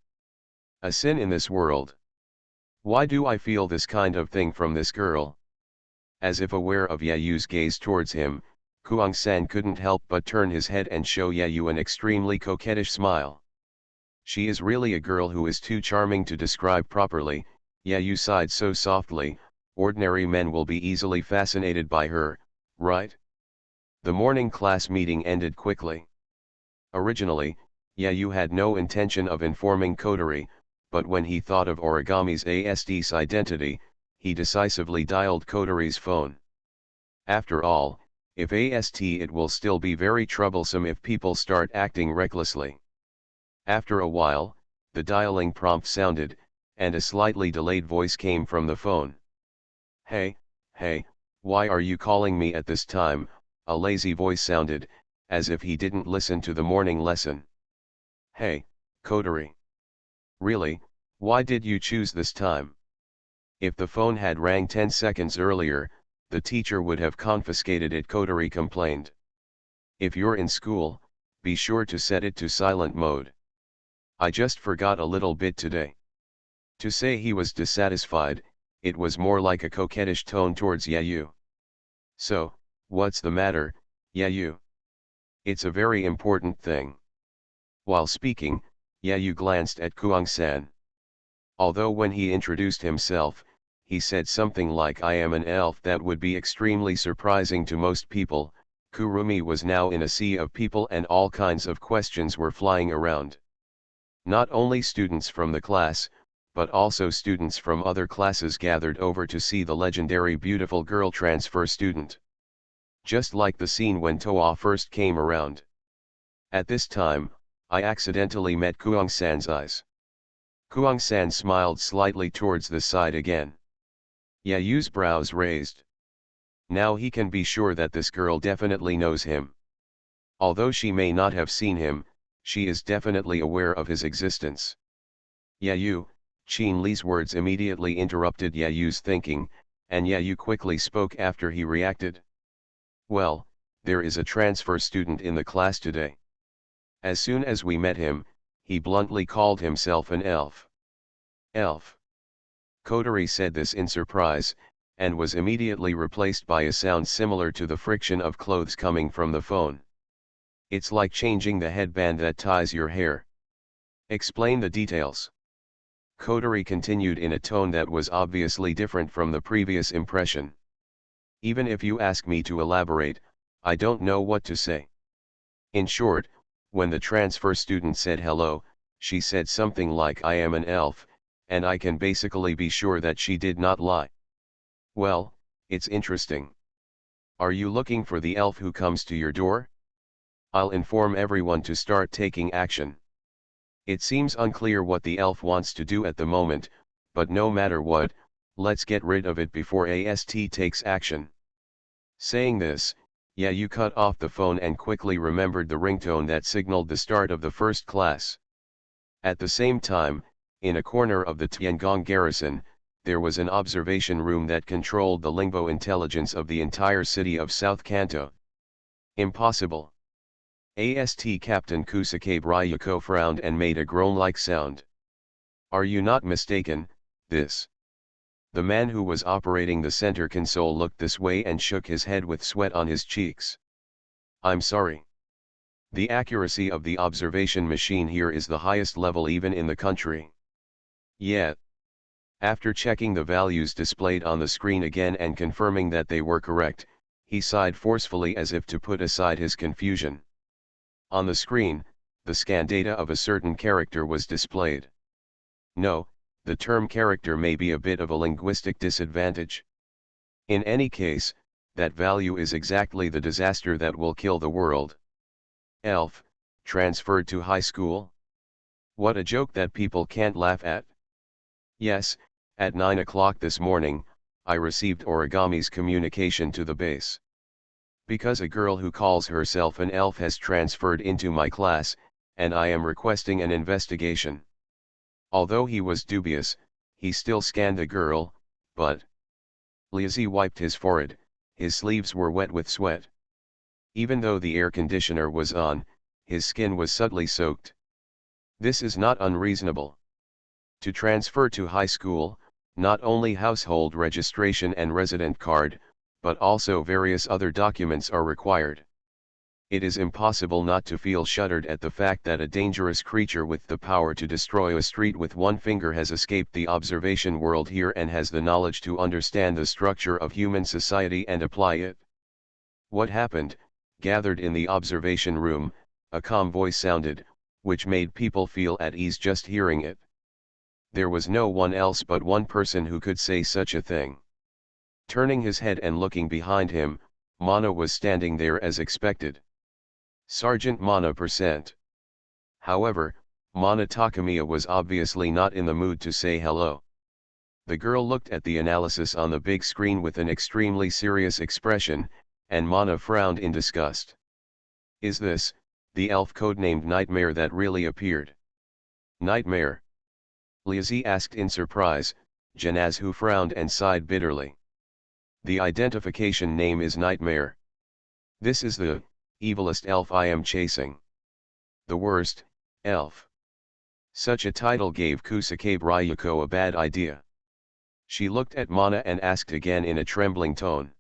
Speaker 1: A sin in this world. Why do I feel this kind of thing from this girl? As if aware of Yayu's gaze towards him, Kuang-san couldn't help but turn his head and show Yayu an extremely coquettish smile. She is really a girl who is too charming to describe properly, Yayu sighed so softly. Ordinary men will be easily fascinated by her, right? The morning class meeting ended quickly. Originally, Yayu had no intention of informing Kotori, but when he thought of Origami's ASD's identity, he decisively dialed Kotori's phone. After all, if AST, it will still be very troublesome if people start acting recklessly. After a while, the dialing prompt sounded, and a slightly delayed voice came from the phone. Hey, why are you calling me at this time? A lazy voice sounded, as if he didn't listen to the morning lesson. Hey, Kotori. Really, why did you choose this time? If the phone had rang 10 seconds earlier, the teacher would have confiscated it, Kotori complained. If you're in school, be sure to set it to silent mode. I just forgot a little bit today. To say he was dissatisfied, it was more like a coquettish tone towards Yayu. So, what's the matter, Yayu? It's a very important thing. While speaking, Yayu glanced at Kuang-san. Although when he introduced himself, he said something like I am an elf, that would be extremely surprising to most people, Kurumi was now in a sea of people and all kinds of questions were flying around. Not only students from the class, but also students from other classes gathered over to see the legendary beautiful girl transfer student. Just like the scene when Toa first came around. At this time, I accidentally met Kuang-san's eyes. Kuang-san smiled slightly towards the side again. Yayu's brows raised. Now he can be sure that this girl definitely knows him. Although she may not have seen him, she is definitely aware of his existence. Yayu, Qin Li's words immediately interrupted Yayu's thinking, and Yayu quickly spoke after he reacted. Well, there is a transfer student in the class today. As soon as we met him, he bluntly called himself an elf. Elf. Kodari said this in surprise, and was immediately replaced by a sound similar to the friction of clothes coming from the phone. It's like changing the headband that ties your hair. Explain the details. Kodari continued in a tone that was obviously different from the previous impression. Even if you ask me to elaborate, I don't know what to say. In short, when the transfer student said hello, she said something like I am an elf, and I can basically be sure that she did not lie. Well, it's interesting. Are you looking for the elf who comes to your door? I'll inform everyone to start taking action. It seems unclear what the elf wants to do at the moment, but no matter what, let's get rid of it before AST takes action. Saying this, Yayu cut off the phone and quickly remembered the ringtone that signaled the start of the first class. At the same time, in a corner of the Tiangong garrison, there was an observation room that controlled the lingvo intelligence of the entire city of South Kanto. Impossible. AST Captain Kusakabe Ryuko frowned and made a groan-like sound. Are you not mistaken, this? The man who was operating the center console looked this way and shook his head with sweat on his cheeks. I'm sorry. The accuracy of the observation machine here is the highest level even in the country. Yet, after checking the values displayed on the screen again and confirming that they were correct, he sighed forcefully as if to put aside his confusion. On the screen, the scan data of a certain character was displayed. No, the term character may be a bit of a linguistic disadvantage. In any case, that value is exactly the disaster that will kill the world. Elf, transferred to high school? What a joke that people can't laugh at. Yes, at 9 o'clock this morning, I received Origami's communication to the base. Because a girl who calls herself an elf has transferred into my class, and I am requesting an investigation. Although he was dubious, he still scanned the girl, but... Liazi wiped his forehead, his sleeves were wet with sweat. Even though the air conditioner was on, his skin was subtly soaked. This is not unreasonable. To transfer to high school, not only household registration and resident card, but also various other documents are required. It is impossible not to feel shuddered at the fact that a dangerous creature with the power to destroy a street with one finger has escaped the observation world here and has the knowledge to understand the structure of human society and apply it. What happened? Gathered in the observation room, a calm voice sounded, which made people feel at ease just hearing it. There was no one else but one person who could say such a thing. Turning his head and looking behind him, Mana was standing there as expected. Sergeant Mana %. However, Mana Takamiya was obviously not in the mood to say hello. The girl looked at the analysis on the big screen with an extremely serious expression, and Mana frowned in disgust. Is this, the elf codenamed Nightmare that really appeared? Nightmare? Liazi asked in surprise, Janaz who frowned and sighed bitterly. The identification name is Nightmare. This is the evilest elf I am chasing. The worst, elf. Such a title gave Kusakabe Ryuko a bad idea. She looked at Mana and asked again in a trembling tone.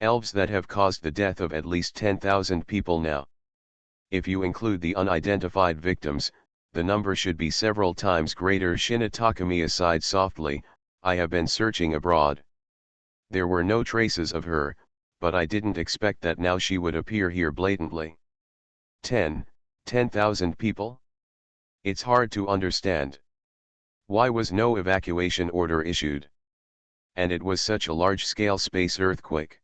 Speaker 1: Elves that have caused the death of at least 10,000 people now. If you include the unidentified victims, the number should be several times greater. Shina Takamiya sighed softly, I have been searching abroad. There were no traces of her, but I didn't expect that now she would appear here blatantly. 10,000 people? It's hard to understand. Why was no evacuation order issued? And it was such a large-scale space earthquake.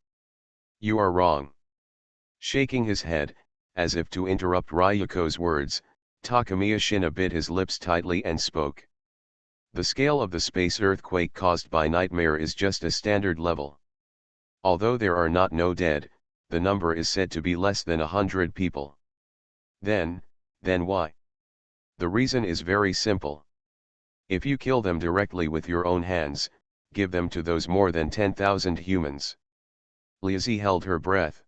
Speaker 1: You are wrong. Shaking his head, as if to interrupt Ryuko's words, Takamiya Shina bit his lips tightly and spoke. The scale of the space earthquake caused by Nightmare is just a standard level. Although there are no dead, the number is said to be less than 100 people. Then why? The reason is very simple. If you kill them directly with your own hands, give them to those more than 10,000 humans. Liazi held her breath.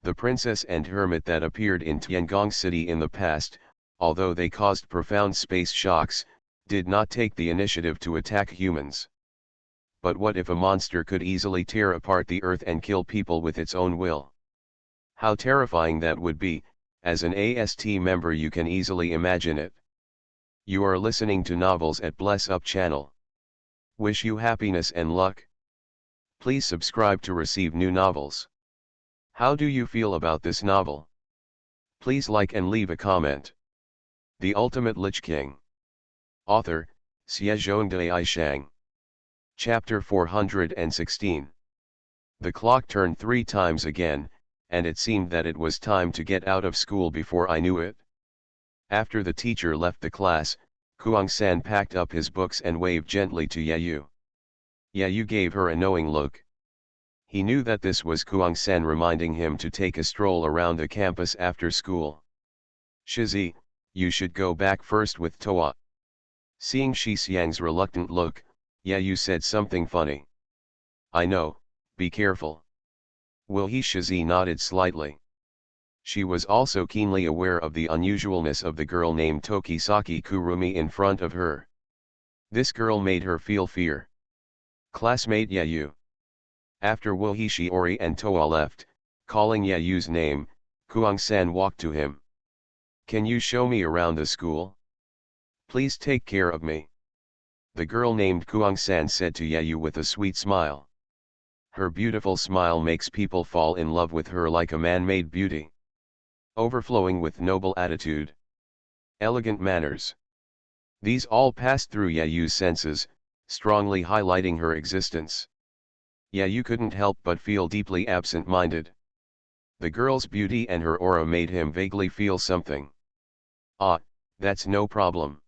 Speaker 1: The princess and hermit that appeared in Tiangong City in the past, although they caused profound space shocks, did not take the initiative to attack humans. But what if a monster could easily tear apart the earth and kill people with its own will? How terrifying that would be. As an AST member you can easily imagine it. You are listening to Novels at Bless Up channel. Wish you happiness and luck. Please subscribe to receive new novels. How do you feel about this novel? Please like and leave a comment. The Ultimate Lich King. Author, Xiezhongde Aishang. Chapter 416. The clock turned 3 times again, and it seemed that it was time to get out of school before I knew it. After the teacher left the class, Kuang-san packed up his books and waved gently to Yayu. Yayu gave her a knowing look. He knew that this was Kuang-san reminding him to take a stroll around the campus after school. Shizi, you should go back first with Toa. Seeing Shi Xiang's reluctant look, Yayu said something funny. I know, be careful. Will he? Shizi nodded slightly. She was also keenly aware of the unusualness of the girl named Tokisaki Kurumi in front of her. This girl made her feel fear. Classmate Yayu. After Wuhi Shiori and Toa left, calling Yayu's name, Kuang-san walked to him. Can you show me around the school? Please take care of me. The girl named Kuang-san said to Yayu with a sweet smile. Her beautiful smile makes people fall in love with her like a man-made beauty. Overflowing with noble attitude. Elegant manners. These all passed through Yayu's senses, strongly highlighting her existence. Yayu couldn't help but feel deeply absent-minded. The girl's beauty and her aura made him vaguely feel something. Ah, that's no problem.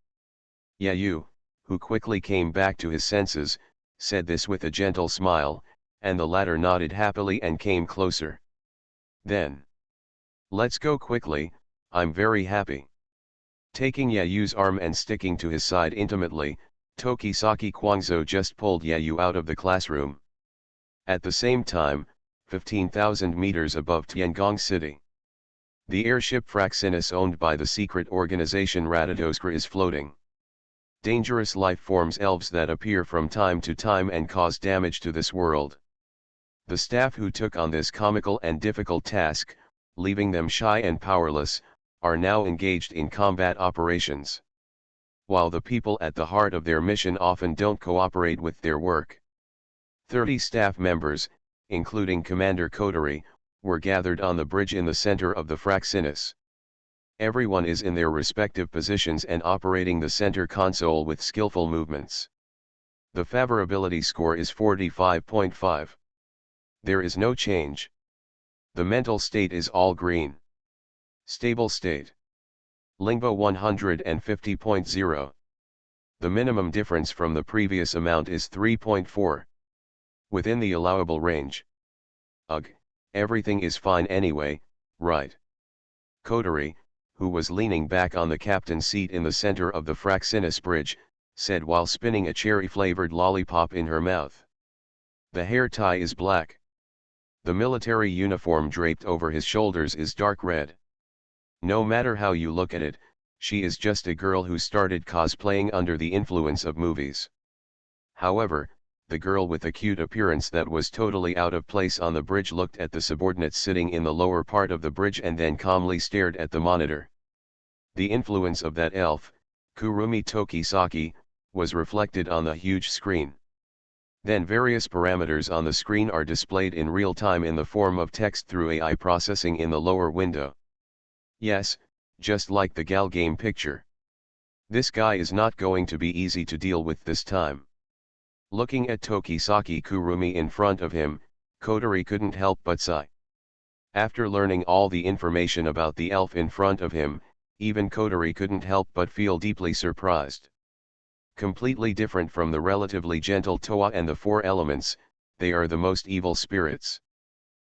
Speaker 1: Yayu, who quickly came back to his senses, said this with a gentle smile, and the latter nodded happily and came closer. Then. Let's go quickly, I'm very happy. Taking Yayu's arm and sticking to his side intimately, Tokisaki Kwangzo just pulled Yayu out of the classroom. At the same time, 15,000 meters above Tiangong City. The airship Fraxinus owned by the secret organization Ratadoskra is floating. Dangerous life forms elves that appear from time to time and cause damage to this world. The staff who took on this comical and difficult task, leaving them shy and powerless, are now engaged in combat operations. While the people at the heart of their mission often don't cooperate with their work. 30 staff members, including Commander Kodari, were gathered on the bridge in the center of the Fraxinus. Everyone is in their respective positions and operating the center console with skillful movements. The favorability score is 45.5. There is no change. The mental state is all green. Stable state. Lingbo 150.0. The minimum difference from the previous amount is 3.4. Within the allowable range. Ugh, everything is fine anyway, right? Kodari, who was leaning back on the captain's seat in the center of the Fraxinus bridge, said while spinning a cherry-flavored lollipop in her mouth. The hair tie is black. The military uniform draped over his shoulders is dark red. No matter how you look at it, she is just a girl who started cosplaying under the influence of movies. However, the girl with the cute appearance that was totally out of place on the bridge looked at the subordinates sitting in the lower part of the bridge and then calmly stared at the monitor. The influence of that elf, Kurumi Tokisaki, was reflected on the huge screen. Then various parameters on the screen are displayed in real time in the form of text through AI processing in the lower window. Yes, just like the Gal game picture. This guy is not going to be easy to deal with this time. Looking at Tokisaki Kurumi in front of him, Kodari couldn't help but sigh. After learning all the information about the elf in front of him, even Kodari couldn't help but feel deeply surprised. Completely different from the relatively gentle Toa and the 4 elements, they are the most evil spirits.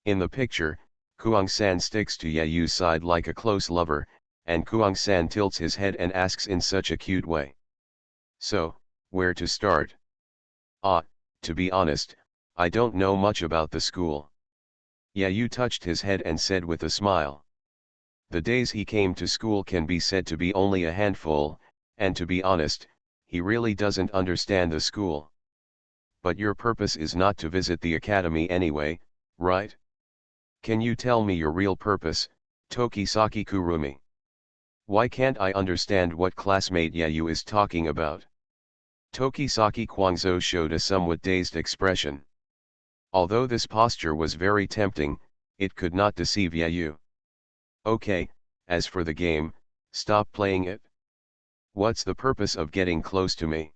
Speaker 1: In the picture, Kuang-san sticks to Yayu's side like a close lover, and Kuang-san tilts his head and asks in such a cute way. So, where to start? To be honest, I don't know much about the school. Yayu touched his head and said with a smile. The days he came to school can be said to be only a handful, and to be honest, he really doesn't understand the school. But your purpose is not to visit the academy anyway, right? Can you tell me your real purpose, Tokisaki Kurumi? Why can't I understand what classmate Yayu is talking about? Tokisaki Kwangzo showed a somewhat dazed expression. Although this posture was very tempting, it could not deceive Yayu. Okay, as for the game, stop playing it. What's the purpose of getting close to me?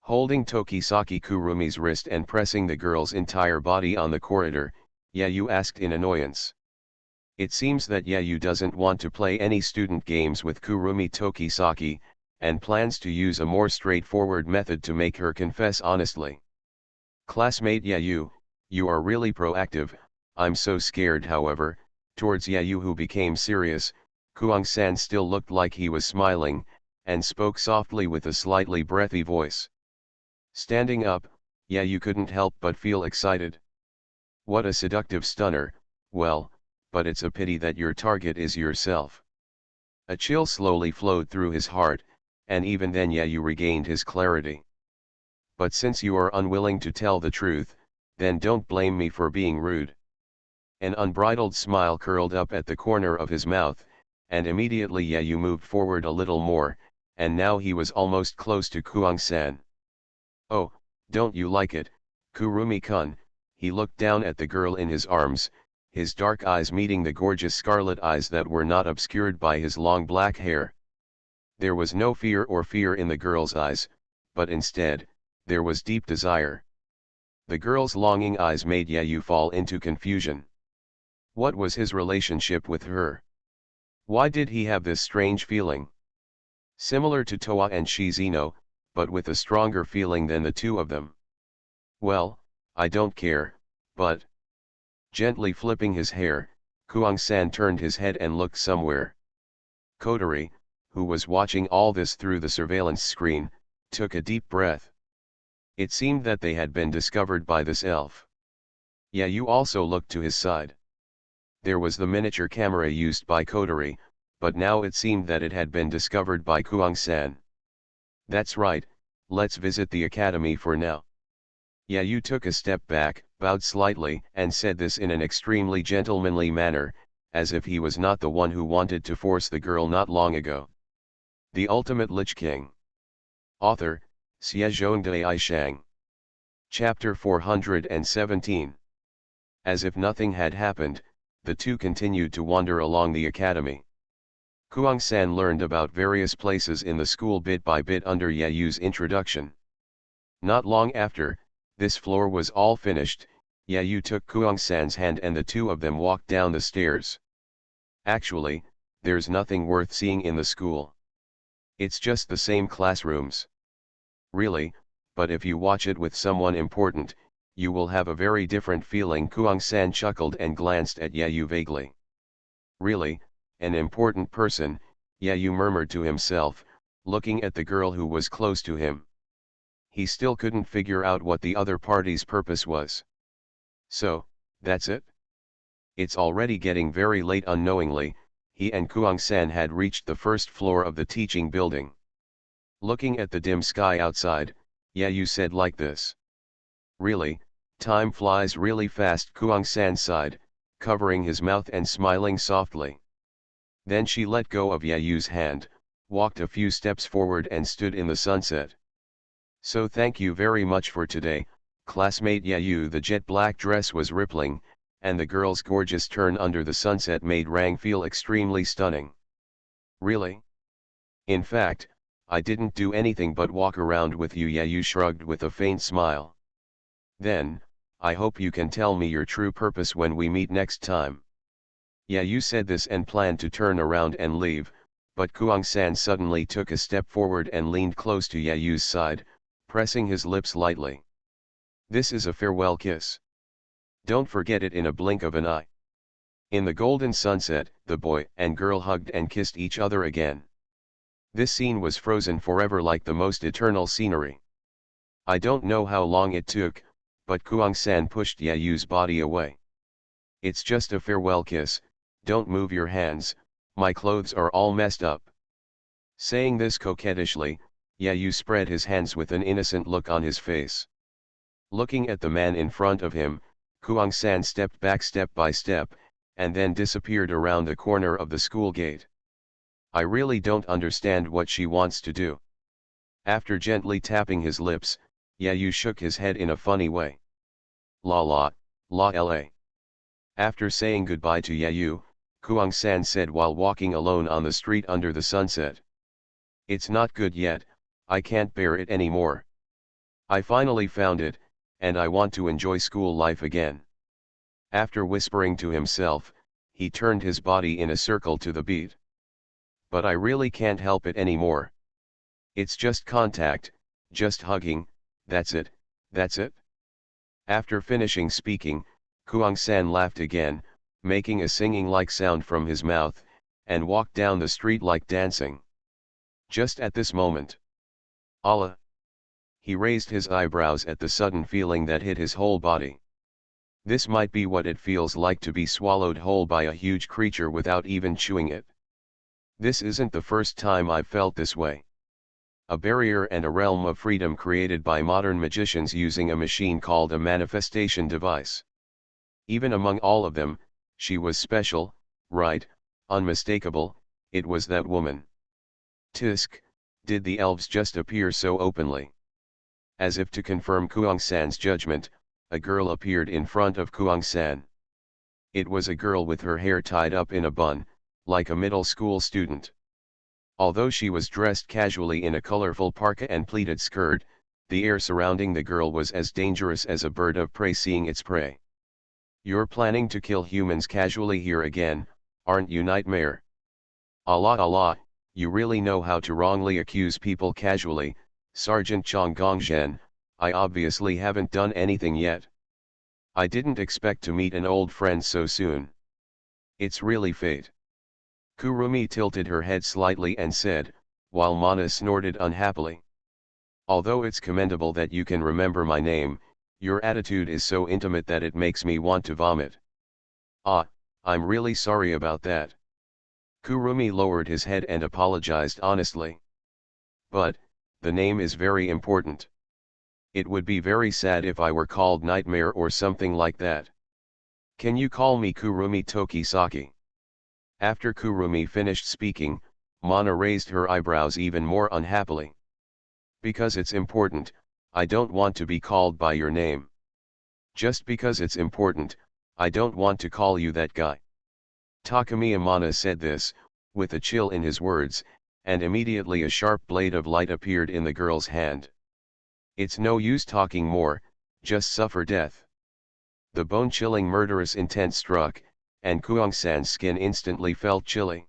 Speaker 1: Holding Tokisaki Kurumi's wrist and pressing the girl's entire body on the corridor, Yayu asked in annoyance. It seems that Yayu doesn't want to play any student games with Kurumi Tokisaki, and plans to use a more straightforward method to make her confess honestly. Classmate Yayu, you are really proactive. I'm so scared. However, towards Yayu, who became serious, Kuang-san still looked like he was smiling, and spoke softly with a slightly breathy voice. Standing up, Yayu couldn't help but feel excited. What a seductive stunner, well, but it's a pity that your target is yourself. A chill slowly flowed through his heart, and even then Yayu regained his clarity. But since you are unwilling to tell the truth, then don't blame me for being rude. An unbridled smile curled up at the corner of his mouth, and immediately Yayu moved forward a little more, and now he was almost close to Kuang-san. Oh, don't you like it, Kurumi-kun? He looked down at the girl in his arms, his dark eyes meeting the gorgeous scarlet eyes that were not obscured by his long black hair. There was no fear in the girl's eyes, but instead, there was deep desire. The girl's longing eyes made Yayu fall into confusion. What was his relationship with her? Why did he have this strange feeling? Similar to Toa and Shizino, but with a stronger feeling than the two of them. Well, I don't care, but... Gently flipping his hair, Kuang-san turned his head and looked somewhere. Kotori, who was watching all this through the surveillance screen, took a deep breath. It seemed that they had been discovered by this elf. Yayu also looked to his side. There was the miniature camera used by Kotori, but now it seemed that it had been discovered by Kuang-san. That's right, let's visit the academy for now. Yayu took a step back, bowed slightly, and said this in an extremely gentlemanly manner, as if he was not the one who wanted to force the girl not long ago. The Ultimate Lich King. Author, Xiezhongdai Aishang. Chapter 417. As if nothing had happened, the two continued to wander along the academy. Kuang-san learned about various places in the school bit by bit under Yayu's introduction. Not long after, this floor was all finished, Yayu took Kuang-san's hand and the two of them walked down the stairs. Actually, there's nothing worth seeing in the school. It's just the same classrooms. Really, but if you watch it with someone important, you will have a very different feeling. Kuang-san chuckled and glanced at Yayu vaguely. Really, an important person, Yayu murmured to himself, looking at the girl who was close to him. He still couldn't figure out what the other party's purpose was. So, that's it? It's already getting very late. Unknowingly, he and Kuang-san had reached the first floor of the teaching building. Looking at the dim sky outside, Yayu said like this. Really, time flies really fast. Kuang-san sighed, covering his mouth and smiling softly. Then she let go of Yayu's hand, walked a few steps forward and stood in the sunset. So thank you very much for today, classmate Yayu. The jet black dress was rippling, and the girl's gorgeous turn under the sunset made Rang feel extremely stunning. Really? In fact, I didn't do anything but walk around with you. Yayu shrugged with a faint smile. Then, I hope you can tell me your true purpose when we meet next time. Yayu said this and planned to turn around and leave, but Kuang-san suddenly took a step forward and leaned close to Yayu's side, pressing his lips lightly. This is a farewell kiss. Don't forget it in a blink of an eye. In the golden sunset, the boy and girl hugged and kissed each other again. This scene was frozen forever like the most eternal scenery. I don't know how long it took, but Kuang-san pushed Yayu's body away. It's just a farewell kiss, don't move your hands, my clothes are all messed up. Saying this coquettishly, Yayu spread his hands with an innocent look on his face. Looking at the man in front of him, Kuang-san stepped back step by step, and then disappeared around the corner of the school gate. I really don't understand what she wants to do. After gently tapping his lips, Yayu shook his head in a funny way. La la, la la. After saying goodbye to Yayu, Kuang-san said while walking alone on the street under the sunset. It's not good yet, I can't bear it anymore. I finally found it, and I want to enjoy school life again. After whispering to himself, he turned his body in a circle to the beat. But I really can't help it anymore. It's just contact, just hugging, that's it, that's it. After finishing speaking, Kuang-san laughed again, making a singing-like sound from his mouth, and walked down the street like dancing. Just at this moment. Allah! He raised his eyebrows at the sudden feeling that hit his whole body. This might be what it feels like to be swallowed whole by a huge creature without even chewing it. This isn't the first time I've felt this way. A barrier and a realm of freedom created by modern magicians using a machine called a manifestation device. Even among all of them, she was special, right, unmistakable, it was that woman. Tisk, did the elves just appear so openly? As if to confirm Kuang-san's judgment, a girl appeared in front of Kuang-san. It was a girl with her hair tied up in a bun, like a middle school student. Although she was dressed casually in a colorful parka and pleated skirt, the air surrounding the girl was as dangerous as a bird of prey seeing its prey. You're planning to kill humans casually here again, aren't you, Nightmare? Allah Allah, you really know how to wrongly accuse people casually, Sergeant Chong Gongzhen. I obviously haven't done anything yet. I didn't expect to meet an old friend so soon. It's really fate. Kurumi tilted her head slightly and said, while Mana snorted unhappily. Although it's commendable that you can remember my name, your attitude is so intimate that it makes me want to vomit. Ah, I'm really sorry about that. Kurumi lowered his head and apologized honestly. But, the name is very important. It would be very sad if I were called Nightmare or something like that. Can you call me Kurumi Tokisaki? After Kurumi finished speaking, Mana raised her eyebrows even more unhappily. Because it's important, I don't want to be called by your name. Just because it's important, I don't want to call you that guy. Takamiya Mana said this, with a chill in his words, and immediately a sharp blade of light appeared in the girl's hand. It's no use talking more, just suffer death. The bone-chilling murderous intent struck, and Kuang-san's skin instantly felt chilly.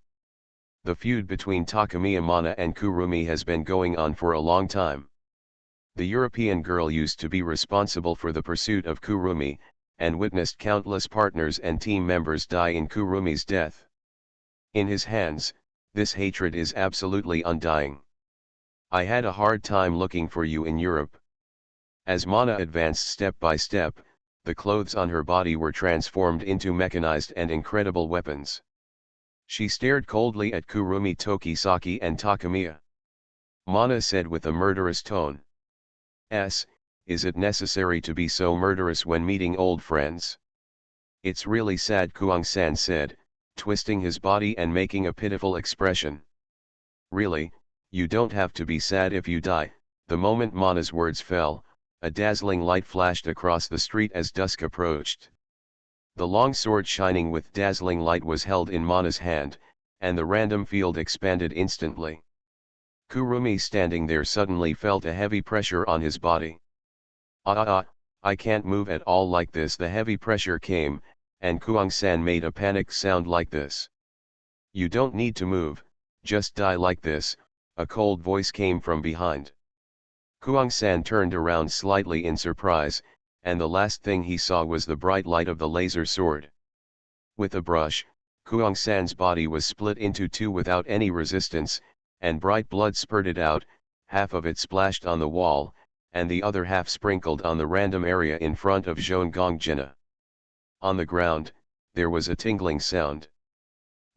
Speaker 1: The feud between Takamiya Mana and Kurumi has been going on for a long time. The European girl used to be responsible for the pursuit of Kurumi, and witnessed countless partners and team members die in Kurumi's death. In his hands, this hatred is absolutely undying. I had a hard time looking for you in Europe. As Mana advanced step by step, the clothes on her body were transformed into mechanized and incredible weapons. She stared coldly at Kurumi Tokisaki and Takamiya. Mana said with a murderous tone. Is it necessary to be so murderous when meeting old friends? It's really sad, Kuang-san said, twisting his body and making a pitiful expression. Really, you don't have to be sad if you die. The moment Mana's words fell, a dazzling light flashed across the street as dusk approached. The long sword shining with dazzling light was held in Mana's hand, and the random field expanded instantly. Kurumi standing there suddenly felt a heavy pressure on his body. I can't move at all like this. The heavy pressure came, and Kuang-san made a panicked sound like this. You don't need to move, just die like this, a cold voice came from behind. Kuang-san turned around slightly in surprise, and the last thing he saw was the bright light of the laser sword. With a brush, Kuang-san's body was split into two without any resistance, and bright blood spurted out, half of it splashed on the wall, and the other half sprinkled on the random area in front of Zhong Gongjina. On the ground, there was a tingling sound.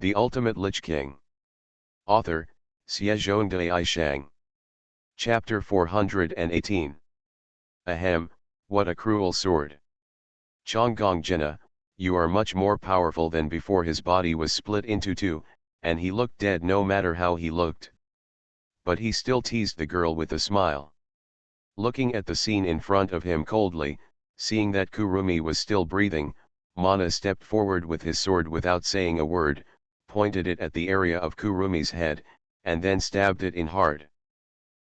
Speaker 1: The Ultimate Lich King. Author, Xiezhongde Aishang. Chapter 418. Ahem, what a cruel sword. Chonggong Jena, you are much more powerful than before. His body was split into two, and he looked dead no matter how he looked. But he still teased the girl with a smile. Looking at the scene in front of him coldly, seeing that Kurumi was still breathing, Mana stepped forward with his sword without saying a word, pointed it at the area of Kurumi's head, and then stabbed it in hard.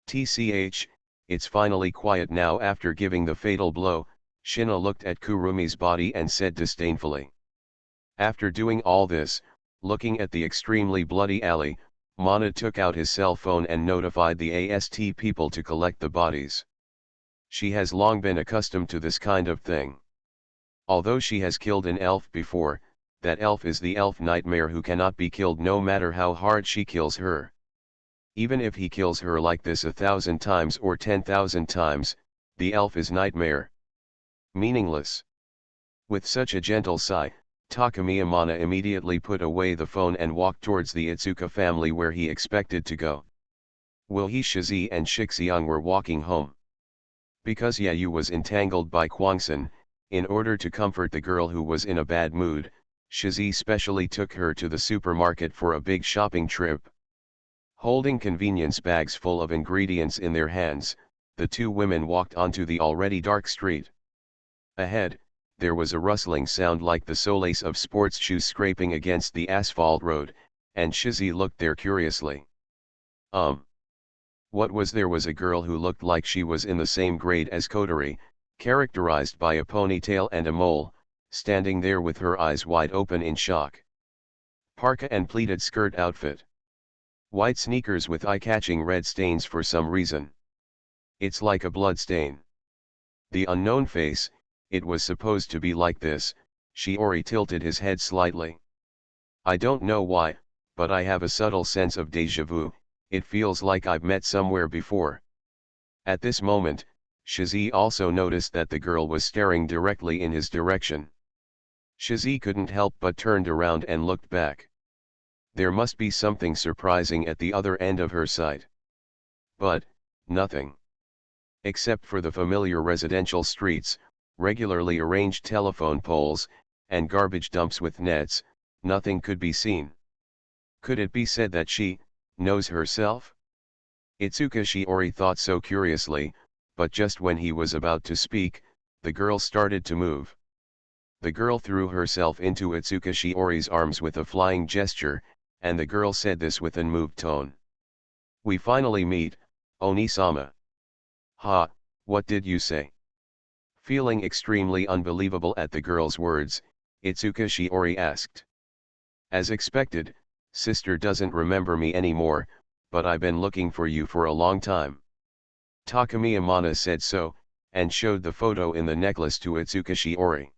Speaker 1: Tch, it's finally quiet now. After giving the fatal blow, Shina looked at Kurumi's body and said disdainfully. After doing all this, looking at the extremely bloody alley, Mana took out his cell phone and notified the AST people to collect the bodies. She has long been accustomed to this kind of thing. Although she has killed an elf before, that elf is the elf nightmare who cannot be killed no matter how hard she kills her. Even if he kills her like this 1,000 times or 10,000 times, the elf is nightmare. Meaningless. With such a gentle sigh, Takamiya Mana immediately put away the phone and walked towards the Itsuka family where he expected to go. Wilhe Shizi and Shixiang were walking home. Because Yayu was entangled by Kwangsun, in order to comfort the girl who was in a bad mood, Shizi specially took her to the supermarket for a big shopping trip. Holding convenience bags full of ingredients in their hands, the two women walked onto the already dark street. Ahead, there was a rustling sound like the soles of sports shoes scraping against the asphalt road, and Shizi looked there curiously. What was there? Was a girl who looked like she was in the same grade as Kotori, characterized by a ponytail and a mole, standing there with her eyes wide open in shock. Parka and pleated skirt outfit. White sneakers with eye-catching red stains for some reason. It's like a blood stain. The unknown face, it was supposed to be like this. Shiori tilted his head slightly. I don't know why, but I have a subtle sense of déjà vu. It feels like I've met somewhere before. At this moment, Shizi also noticed that the girl was staring directly in his direction. Shizi couldn't help but turned around and looked back. There must be something surprising at the other end of her sight. But, nothing. Except for the familiar residential streets, regularly arranged telephone poles, and garbage dumps with nets, nothing could be seen. Could it be said that she knows herself? Itsuka Shiori thought so curiously, but just when he was about to speak, the girl started to move. The girl threw herself into Itsuka Shiori's arms with a flying gesture, and the girl said this with an moved tone. We finally meet, Oni-sama. Ha, what did you say? Feeling extremely unbelievable at the girl's words, Itsuka Shiori asked. As expected, sister doesn't remember me anymore, but I've been looking for you for a long time. Takamiya Mana said so, and showed the photo in the necklace to Itsuka Shiori.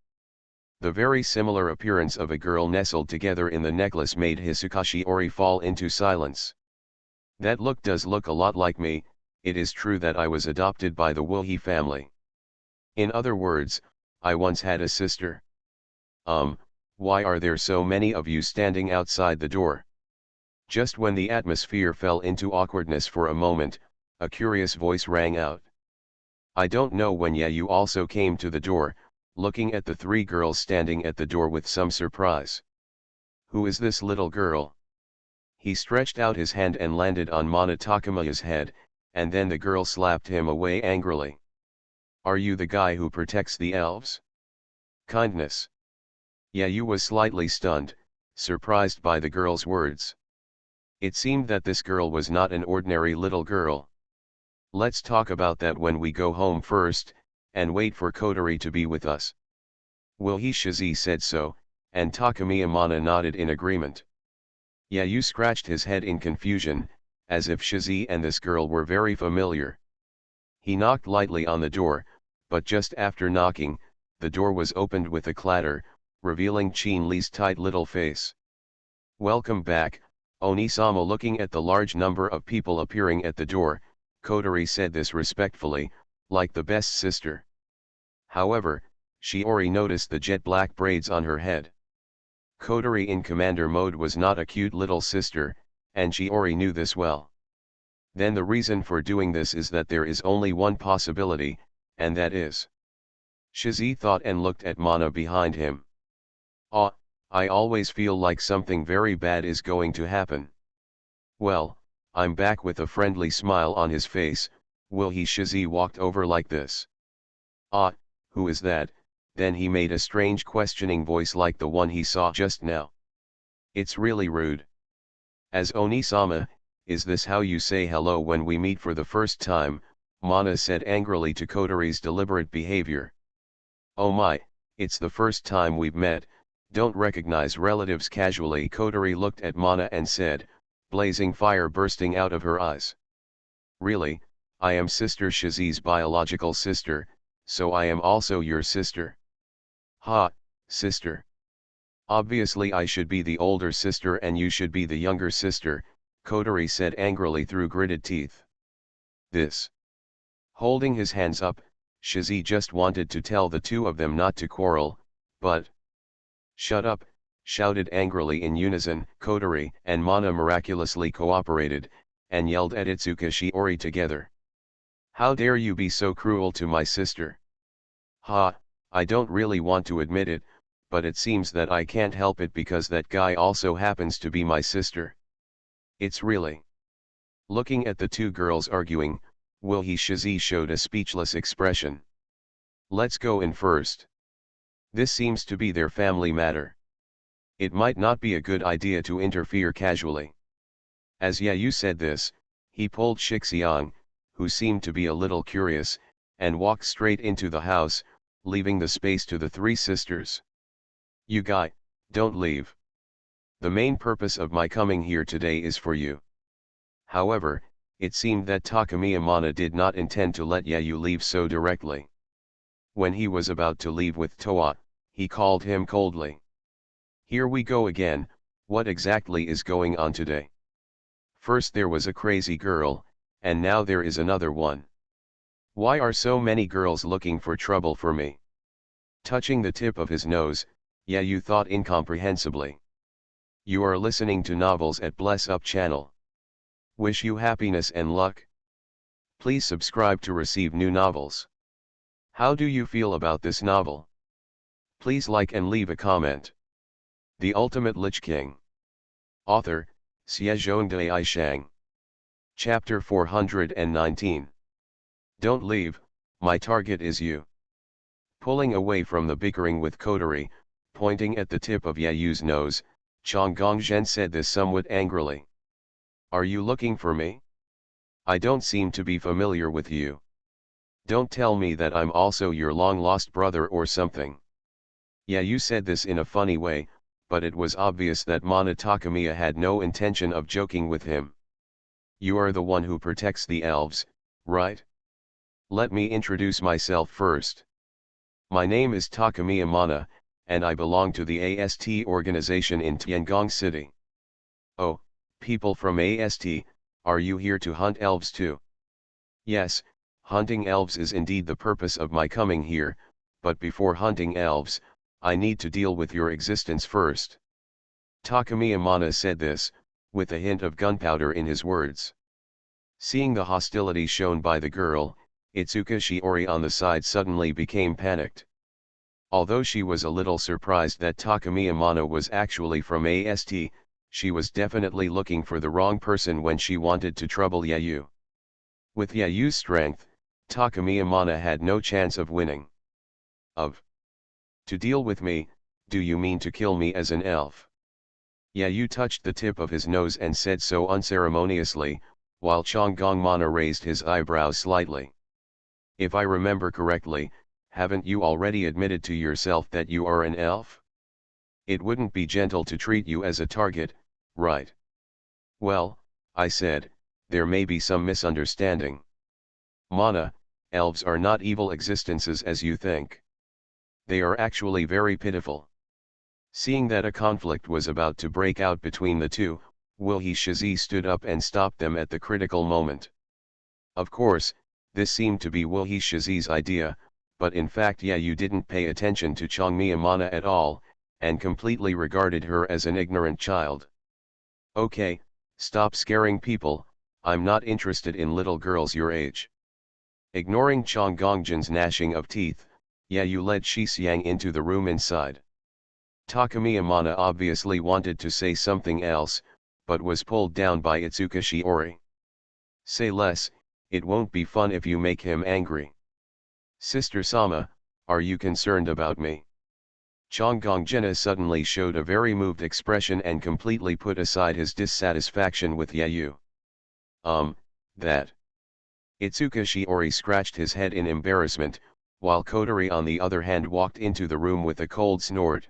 Speaker 1: The very similar appearance of a girl nestled together in the necklace made Itsuka Shiori fall into silence. That look does look a lot like me. It is true that I was adopted by the Wilhe family. In other words, I once had a sister. Why are there so many of you standing outside the door? Just when the atmosphere fell into awkwardness for a moment, a curious voice rang out. I don't know when you also came to the door, looking at the three girls standing at the door with some surprise. Who is this little girl? He stretched out his hand and landed on Mana Takamiya's head, and then the girl slapped him away angrily. Are you the guy who protects the elves? Kindness. Yayu was slightly stunned, surprised by the girl's words. It seemed that this girl was not an ordinary little girl. Let's talk about that when we go home first, and wait for Kotori to be with us. Wilhe Shizi said so, and Takamiya Mana nodded in agreement. Yayu scratched his head in confusion, as if Shizi and this girl were very familiar. He knocked lightly on the door, but just after knocking, the door was opened with a clatter, revealing Chin Li's tight little face. Welcome back, Oni-sama. Looking at the large number of people appearing at the door, Kotori said this respectfully, like the best sister. However, Shiori noticed the jet black braids on her head. Kotori in commander mode was not a cute little sister, and Shiori knew this well. Then the reason for doing this is that there is only one possibility, and that is. Shizi thought and looked at Mana behind him. Ah, I always feel like something very bad is going to happen. Well, I'm back with a friendly smile on his face. Will he? Shizi walked over like this. Ah, who is that? Then he made a strange questioning voice like the one he saw just now. It's really rude. As Oni-sama, is this how you say hello when we meet for the first time? Mana said angrily to Kotori's deliberate behavior. Oh my, it's the first time we've met, don't recognize relatives casually. Kotori looked at Mana and said, blazing fire bursting out of her eyes. Really, I am Sister Shizi's biological sister, so I am also your sister. Ha, sister. Obviously I should be the older sister and you should be the younger sister, Kotori said angrily through gritted teeth. This. Holding his hands up, Shizi just wanted to tell the two of them not to quarrel, but. Shut up, shouted angrily in unison. Kotori and Mana miraculously cooperated, and yelled at Itsuka Shiori together. How dare you be so cruel to my sister? Ha, I don't really want to admit it, but it seems that I can't help it because that guy also happens to be my sister. It's really. Looking at the two girls arguing, Shizi showed a speechless expression. Let's go in first. This seems to be their family matter. It might not be a good idea to interfere casually. As Yayu said this, he pulled Shixiang, who seemed to be a little curious, and walked straight into the house, leaving the space to the three sisters. You guy, don't leave. The main purpose of my coming here today is for you. However, it seemed that Takamiya Mana did not intend to let Yayu leave so directly. When he was about to leave with Toa, he called him coldly. Here we go again, what exactly is going on today? First there was a crazy girl, and now there is another one. Why are so many girls looking for trouble for me? Touching the tip of his nose, Yayu thought incomprehensibly. You are listening to novels at Bless Up channel. Wish you happiness and luck. Please subscribe to receive new novels. How do you feel about this novel? Please like and leave a comment. The Ultimate Lich King. Author, Xiezhongdai Aishang. Chapter 419. Don't leave, my target is you. Pulling away from the bickering with Kotori, pointing at the tip of Yayu's nose, Chang Gongzhen said this somewhat angrily. Are you looking for me? I don't seem to be familiar with you. Don't tell me that I'm also your long-lost brother or something. Yayu said this in a funny way, but it was obvious that Mana Takamiya had no intention of joking with him. You are the one who protects the elves, right? Let me introduce myself first. My name is Takamiya Mana, and I belong to the AST organization in Tiangong City. Oh, people from AST, are you here to hunt elves too? Yes, hunting elves is indeed the purpose of my coming here, but before hunting elves, I need to deal with your existence first. Takamiya Mana said this, with a hint of gunpowder in his words. Seeing the hostility shown by the girl, Itsuka Shiori on the side suddenly became panicked. Although she was a little surprised that Takamiya Mana was actually from AST, she was definitely looking for the wrong person when she wanted to trouble Yayu. With Yayu's strength, Takamiya Mana had no chance of winning. To deal with me, do you mean to kill me as an elf? Yayu touched the tip of his nose and said so unceremoniously, while Changgong Mana raised his eyebrows slightly. If I remember correctly, haven't you already admitted to yourself that you are an elf? It wouldn't be gentle to treat you as a target, right? Well, I said, there may be some misunderstanding. Mana, elves are not evil existences as you think. They are actually very pitiful. Seeing that a conflict was about to break out between the two, Shizi stood up and stopped them at the critical moment. Of course, this seemed to be Shizi's idea, but in fact Yayu didn't pay attention to Changmiya Mana at all, and completely regarded her as an ignorant child. Okay, stop scaring people, I'm not interested in little girls your age. Ignoring Chong Gongjin's gnashing of teeth, Yayu led Shixiang into the room inside. Takumi Amana obviously wanted to say something else, but was pulled down by Itsuka Shiori. Say less, it won't be fun if you make him angry. Sister Sama, are you concerned about me? Chong Gongjin suddenly showed a very moved expression and completely put aside his dissatisfaction with Yayu. That. Itsuka Shiori scratched his head in embarrassment, while Kotori on the other hand walked into the room with a cold snort.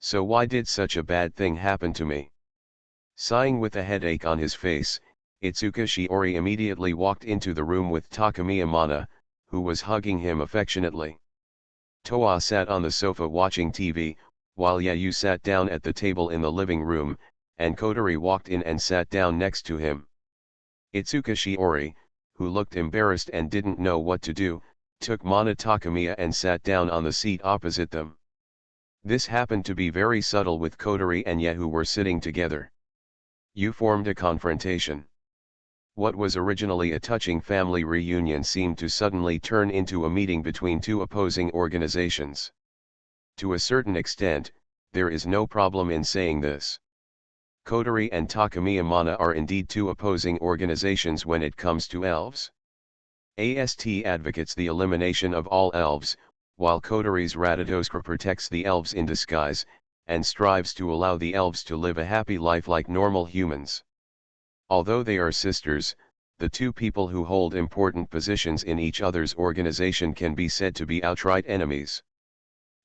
Speaker 1: So why did such a bad thing happen to me? Sighing with a headache on his face, Itsuka Shiori immediately walked into the room with Takumi Amana, who was hugging him affectionately. Toa sat on the sofa watching TV, while Yayu sat down at the table in the living room, and Kotori walked in and sat down next to him. Itsuka Shiori, who looked embarrassed and didn't know what to do, took Mana Takamiya and sat down on the seat opposite them. This happened to be very subtle with Kotori and Yayu were sitting together. You formed a confrontation. What was originally a touching family reunion seemed to suddenly turn into a meeting between two opposing organizations. To a certain extent, there is no problem in saying this. Kotori and Takumi Amana are indeed two opposing organizations when it comes to elves. AST advocates the elimination of all elves, while Kotori's Ratatoskra protects the elves in disguise, and strives to allow the elves to live a happy life like normal humans. Although they are sisters, the two people who hold important positions in each other's organization can be said to be outright enemies.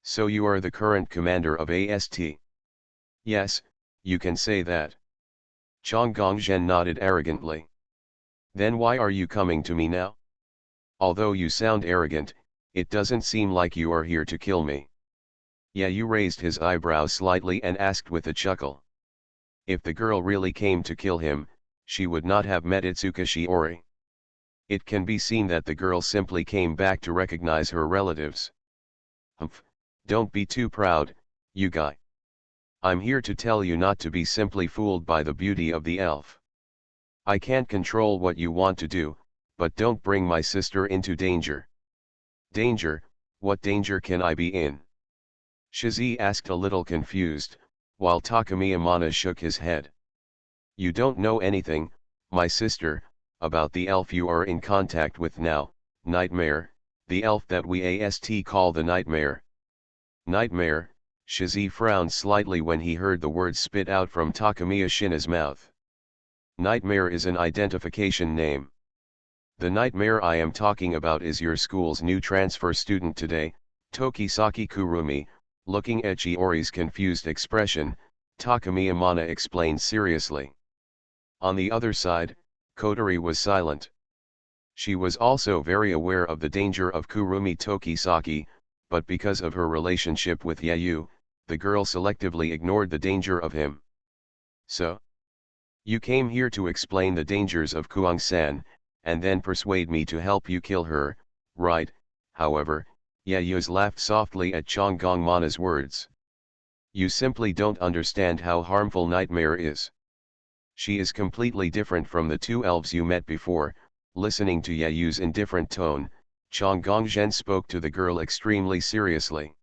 Speaker 1: So you are the current commander of AST? Yes, you can say that. Chong Gongjin nodded arrogantly. Then why are you coming to me now? Although you sound arrogant, it doesn't seem like you are here to kill me. Yayu raised his eyebrows slightly and asked with a chuckle. If the girl really came to kill him, she would not have met Itsuka Shiori. It can be seen that the girl simply came back to recognize her relatives. Humph, don't be too proud, you guy. I'm here to tell you not to be simply fooled by the beauty of the elf. I can't control what you want to do, but don't bring my sister into danger. Danger? What danger can I be in? Shizi asked a little confused, while Takumi Amana shook his head. You don't know anything, my sister, about the elf you are in contact with now, Nightmare, the elf that we AST call the Nightmare. Nightmare? Shizi frowned slightly when he heard the words spit out from Takumi Ashina's mouth. Nightmare is an identification name. The Nightmare I am talking about is your school's new transfer student today, Tokisaki Kurumi. Looking at Shiori's confused expression, Takumi Amana explained seriously. On the other side, Kotori was silent. She was also very aware of the danger of Kurumi Tokisaki, but because of her relationship with Yayu, the girl selectively ignored the danger of him. So? You came here to explain the dangers of Kuang-san, and then persuade me to help you kill her, right? However, Yayus laughed softly at Chong Gongmana's words. You simply don't understand how harmful Nightmare is. She is completely different from the two elves you met before. Listening to Yayu's indifferent tone, Chong Gongzhen spoke to the girl extremely seriously.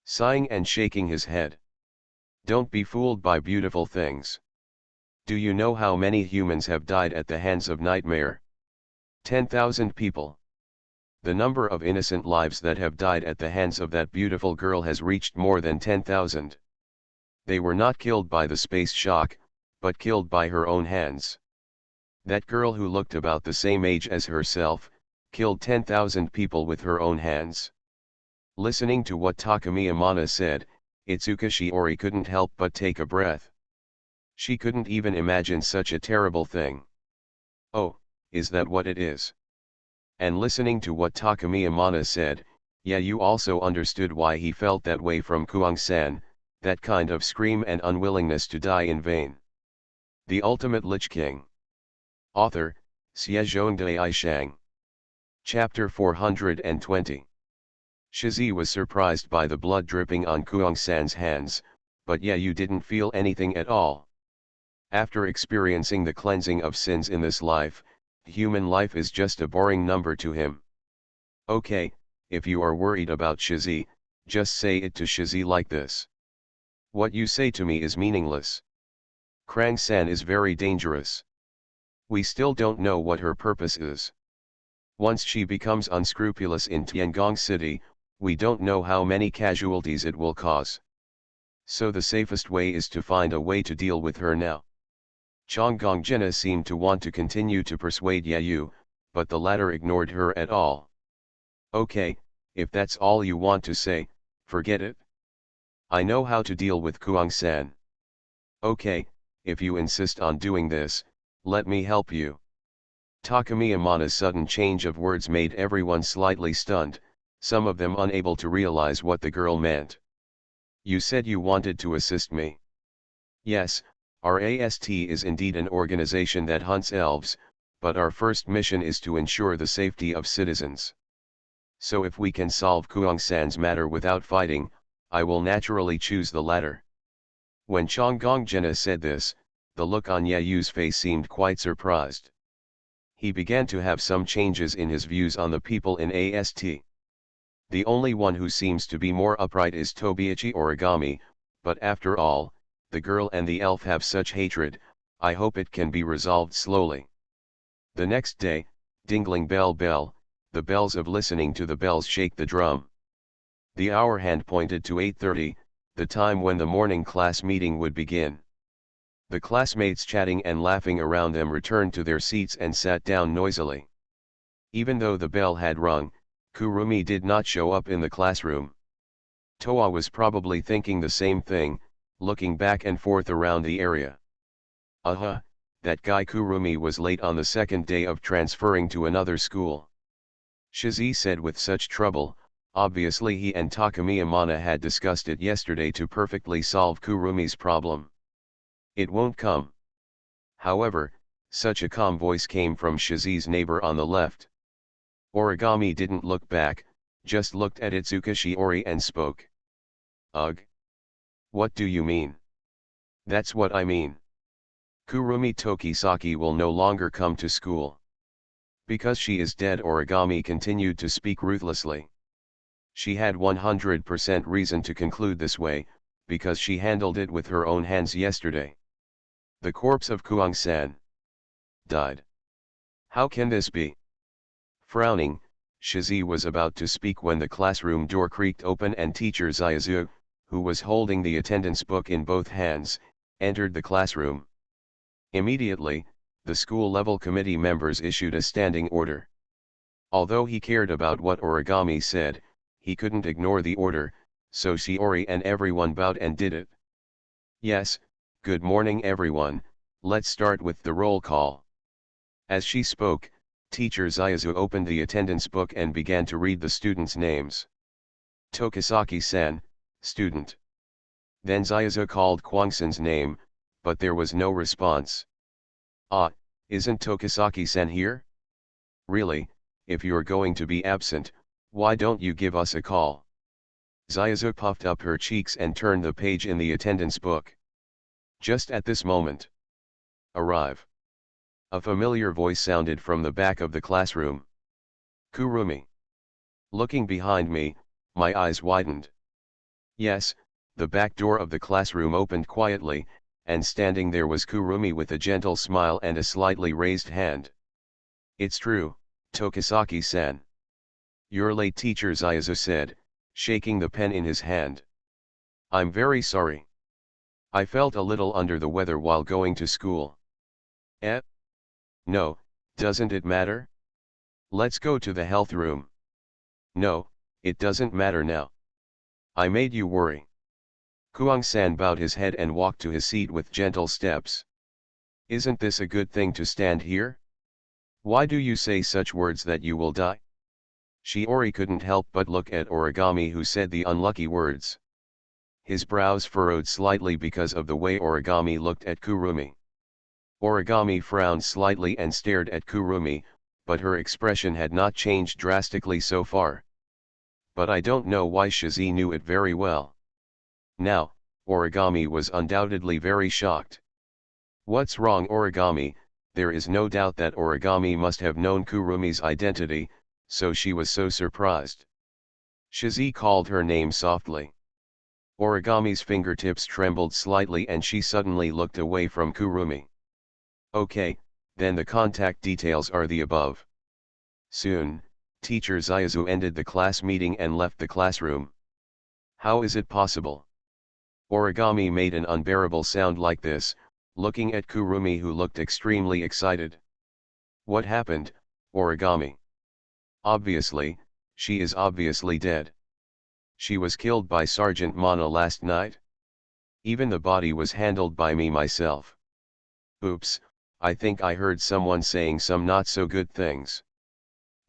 Speaker 1: Sighing and shaking his head. Don't be fooled by beautiful things. Do you know how many humans have died at the hands of Nightmare? 10,000 people. The number of innocent lives that have died at the hands of that beautiful girl has reached more than 10,000. They were not killed by the space shock, but killed by her own hands. That girl who looked about the same age as herself, killed 10,000 people with her own hands. Listening to what Takumi Amana said, Itsuka Shiori couldn't help but take a breath. She couldn't even imagine such a terrible thing. Oh, is that what it is? And listening to what Takumi Amana said, Yayu also understood why he felt that way from Kuang-san, that kind of scream and unwillingness to die in vain. The Ultimate Lich King. Author, Xiezhong Dai Shang. Chapter 420. Shizi was surprised by the blood dripping on Kuang-san's hands, but you didn't feel anything at all. After experiencing the cleansing of sins in this life, human life is just a boring number to him. Okay, if you are worried about Shizi, just say it to Shizi like this. What you say to me is meaningless. Krang-san is very dangerous. We still don't know what her purpose is. Once she becomes unscrupulous in Tiangong City, we don't know how many casualties it will cause. So the safest way is to find a way to deal with her now. Chonggong Jina seemed to want to continue to persuade Yayu, but the latter ignored her at all. Okay, if that's all you want to say, forget it. I know how to deal with Kuang-san. Okay, if you insist on doing this, let me help you. Takumi Amana's sudden change of words made everyone slightly stunned, some of them unable to realize what the girl meant. You said you wanted to assist me. Yes, our AST is indeed an organization that hunts elves, but our first mission is to ensure the safety of citizens. So if we can solve Kuang-san's matter without fighting, I will naturally choose the latter. When Chonggong Jina said this, the look on Yayu's face seemed quite surprised. He began to have some changes in his views on the people in AST. The only one who seems to be more upright is Tobiichi Origami, but after all, the girl and the elf have such hatred, I hope it can be resolved slowly. The next day, dingling bell bell, the bells of listening to the bells shake the drum. The hour hand pointed to 8:30, the time when the morning class meeting would begin. The classmates chatting and laughing around them returned to their seats and sat down noisily. Even though the bell had rung, Kurumi did not show up in the classroom. Toa was probably thinking the same thing, looking back and forth around the area. That guy Kurumi was late on the second day of transferring to another school. Shizi said with such trouble, obviously he and Takumi Amana had discussed it yesterday to perfectly solve Kurumi's problem. It won't come. However, such a calm voice came from Shizi's neighbor on the left. Origami didn't look back, just looked at Itsuka Shiori and spoke. Ugh. What do you mean? That's what I mean. Kurumi Tokisaki will no longer come to school. Because she is dead, Origami continued to speak ruthlessly. She had 100% reason to conclude this way, because she handled it with her own hands yesterday. The corpse of Kuang-san died. How can this be? Frowning, Shizi was about to speak when the classroom door creaked open and teacher Zaizu, who was holding the attendance book in both hands, entered the classroom. Immediately, the school-level committee members issued a standing order. Although he cared about what Origami said, he couldn't ignore the order, so Shiori and everyone bowed and did it. Yes, good morning everyone, let's start with the roll call. As she spoke, teacher Zaizu opened the attendance book and began to read the students' names. Tokisaki-san, student. Then Zaizu called Kwangsan's name, but there was no response. Isn't Tokisaki-san here? Really, if you're going to be absent, why don't you give us a call? Zaizu puffed up her cheeks and turned the page in the attendance book. Just at this moment. Arrive. A familiar voice sounded from the back of the classroom. Kurumi. Looking behind me, my eyes widened. Yes, the back door of the classroom opened quietly, and standing there was Kurumi with a gentle smile and a slightly raised hand. It's true, Tokisaki-san. You're late, teacher Zaizu said, shaking the pen in his hand. I'm very sorry. I felt a little under the weather while going to school. No, doesn't it matter? Let's go to the health room. No, it doesn't matter now. I made you worry. Kuang-san bowed his head and walked to his seat with gentle steps. Isn't this a good thing to stand here? Why do you say such words that you will die? Shiori couldn't help but look at Origami, who said the unlucky words. His brows furrowed slightly because of the way Origami looked at Kurumi. Origami frowned slightly and stared at Kurumi, but her expression had not changed drastically so far. but I don't know why Shizi knew it very well. Now, Origami was undoubtedly very shocked. What's wrong, Origami? There is no doubt that Origami must have known Kurumi's identity, so she was so surprised. Shizi called her name softly. Origami's fingertips trembled slightly and she suddenly looked away from Kurumi. Okay, then the contact details are the above. Soon, teacher Zaizu ended the class meeting and left the classroom. How is it possible? Origami made an unbearable sound like this, looking at Kurumi, who looked extremely excited. What happened, Origami? Obviously, she is obviously dead. She was killed by Sergeant Mana last night. Even the body was handled by me myself. Oops, I think I heard someone saying some not so good things.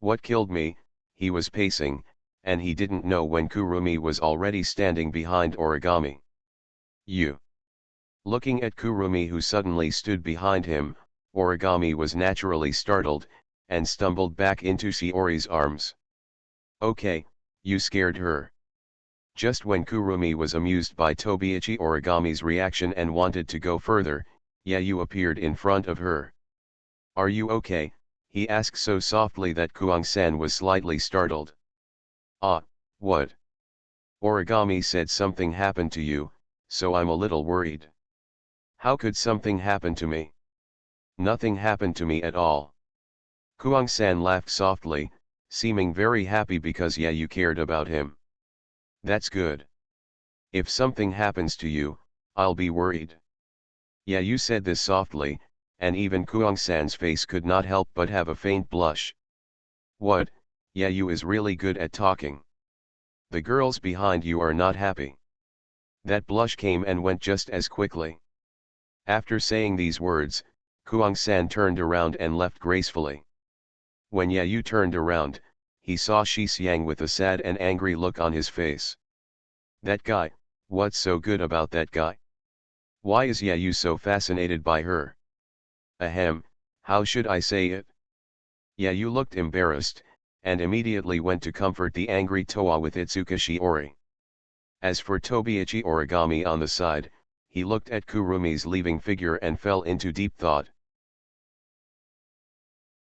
Speaker 1: What killed me? He was pacing, and he didn't know when Kurumi was already standing behind Origami. You. Looking at Kurumi, who suddenly stood behind him, Origami was naturally startled, and stumbled back into Shiori's arms. Okay, you scared her. Just when Kurumi was amused by Tobiichi Origami's reaction and wanted to go further, Yayu appeared in front of her. Are you okay? He asked so softly that Kuang-san was slightly startled. Ah, what? Origami said something happened to you, so I'm a little worried. How could something happen to me? Nothing happened to me at all. Kuang-san laughed softly, seeming very happy because Yayu cared about him. That's good. If something happens to you, I'll be worried. Yayu said this softly, and even Kuang-san's face could not help but have a faint blush. What? Yayu is really good at talking. The girls behind you are not happy. That blush came and went just as quickly. After saying these words, Kuang-san turned around and left gracefully. When Yayu turned around, he saw Shi Xiang with a sad and angry look on his face. That guy, what's so good about that guy? Why is Yayu so fascinated by her? Ahem, how should I say it? Yayu looked embarrassed, and immediately went to comfort the angry Toa with Itsuka Shiori. As for Tobiichi Origami on the side, he looked at Kurumi's leaving figure and fell into deep thought.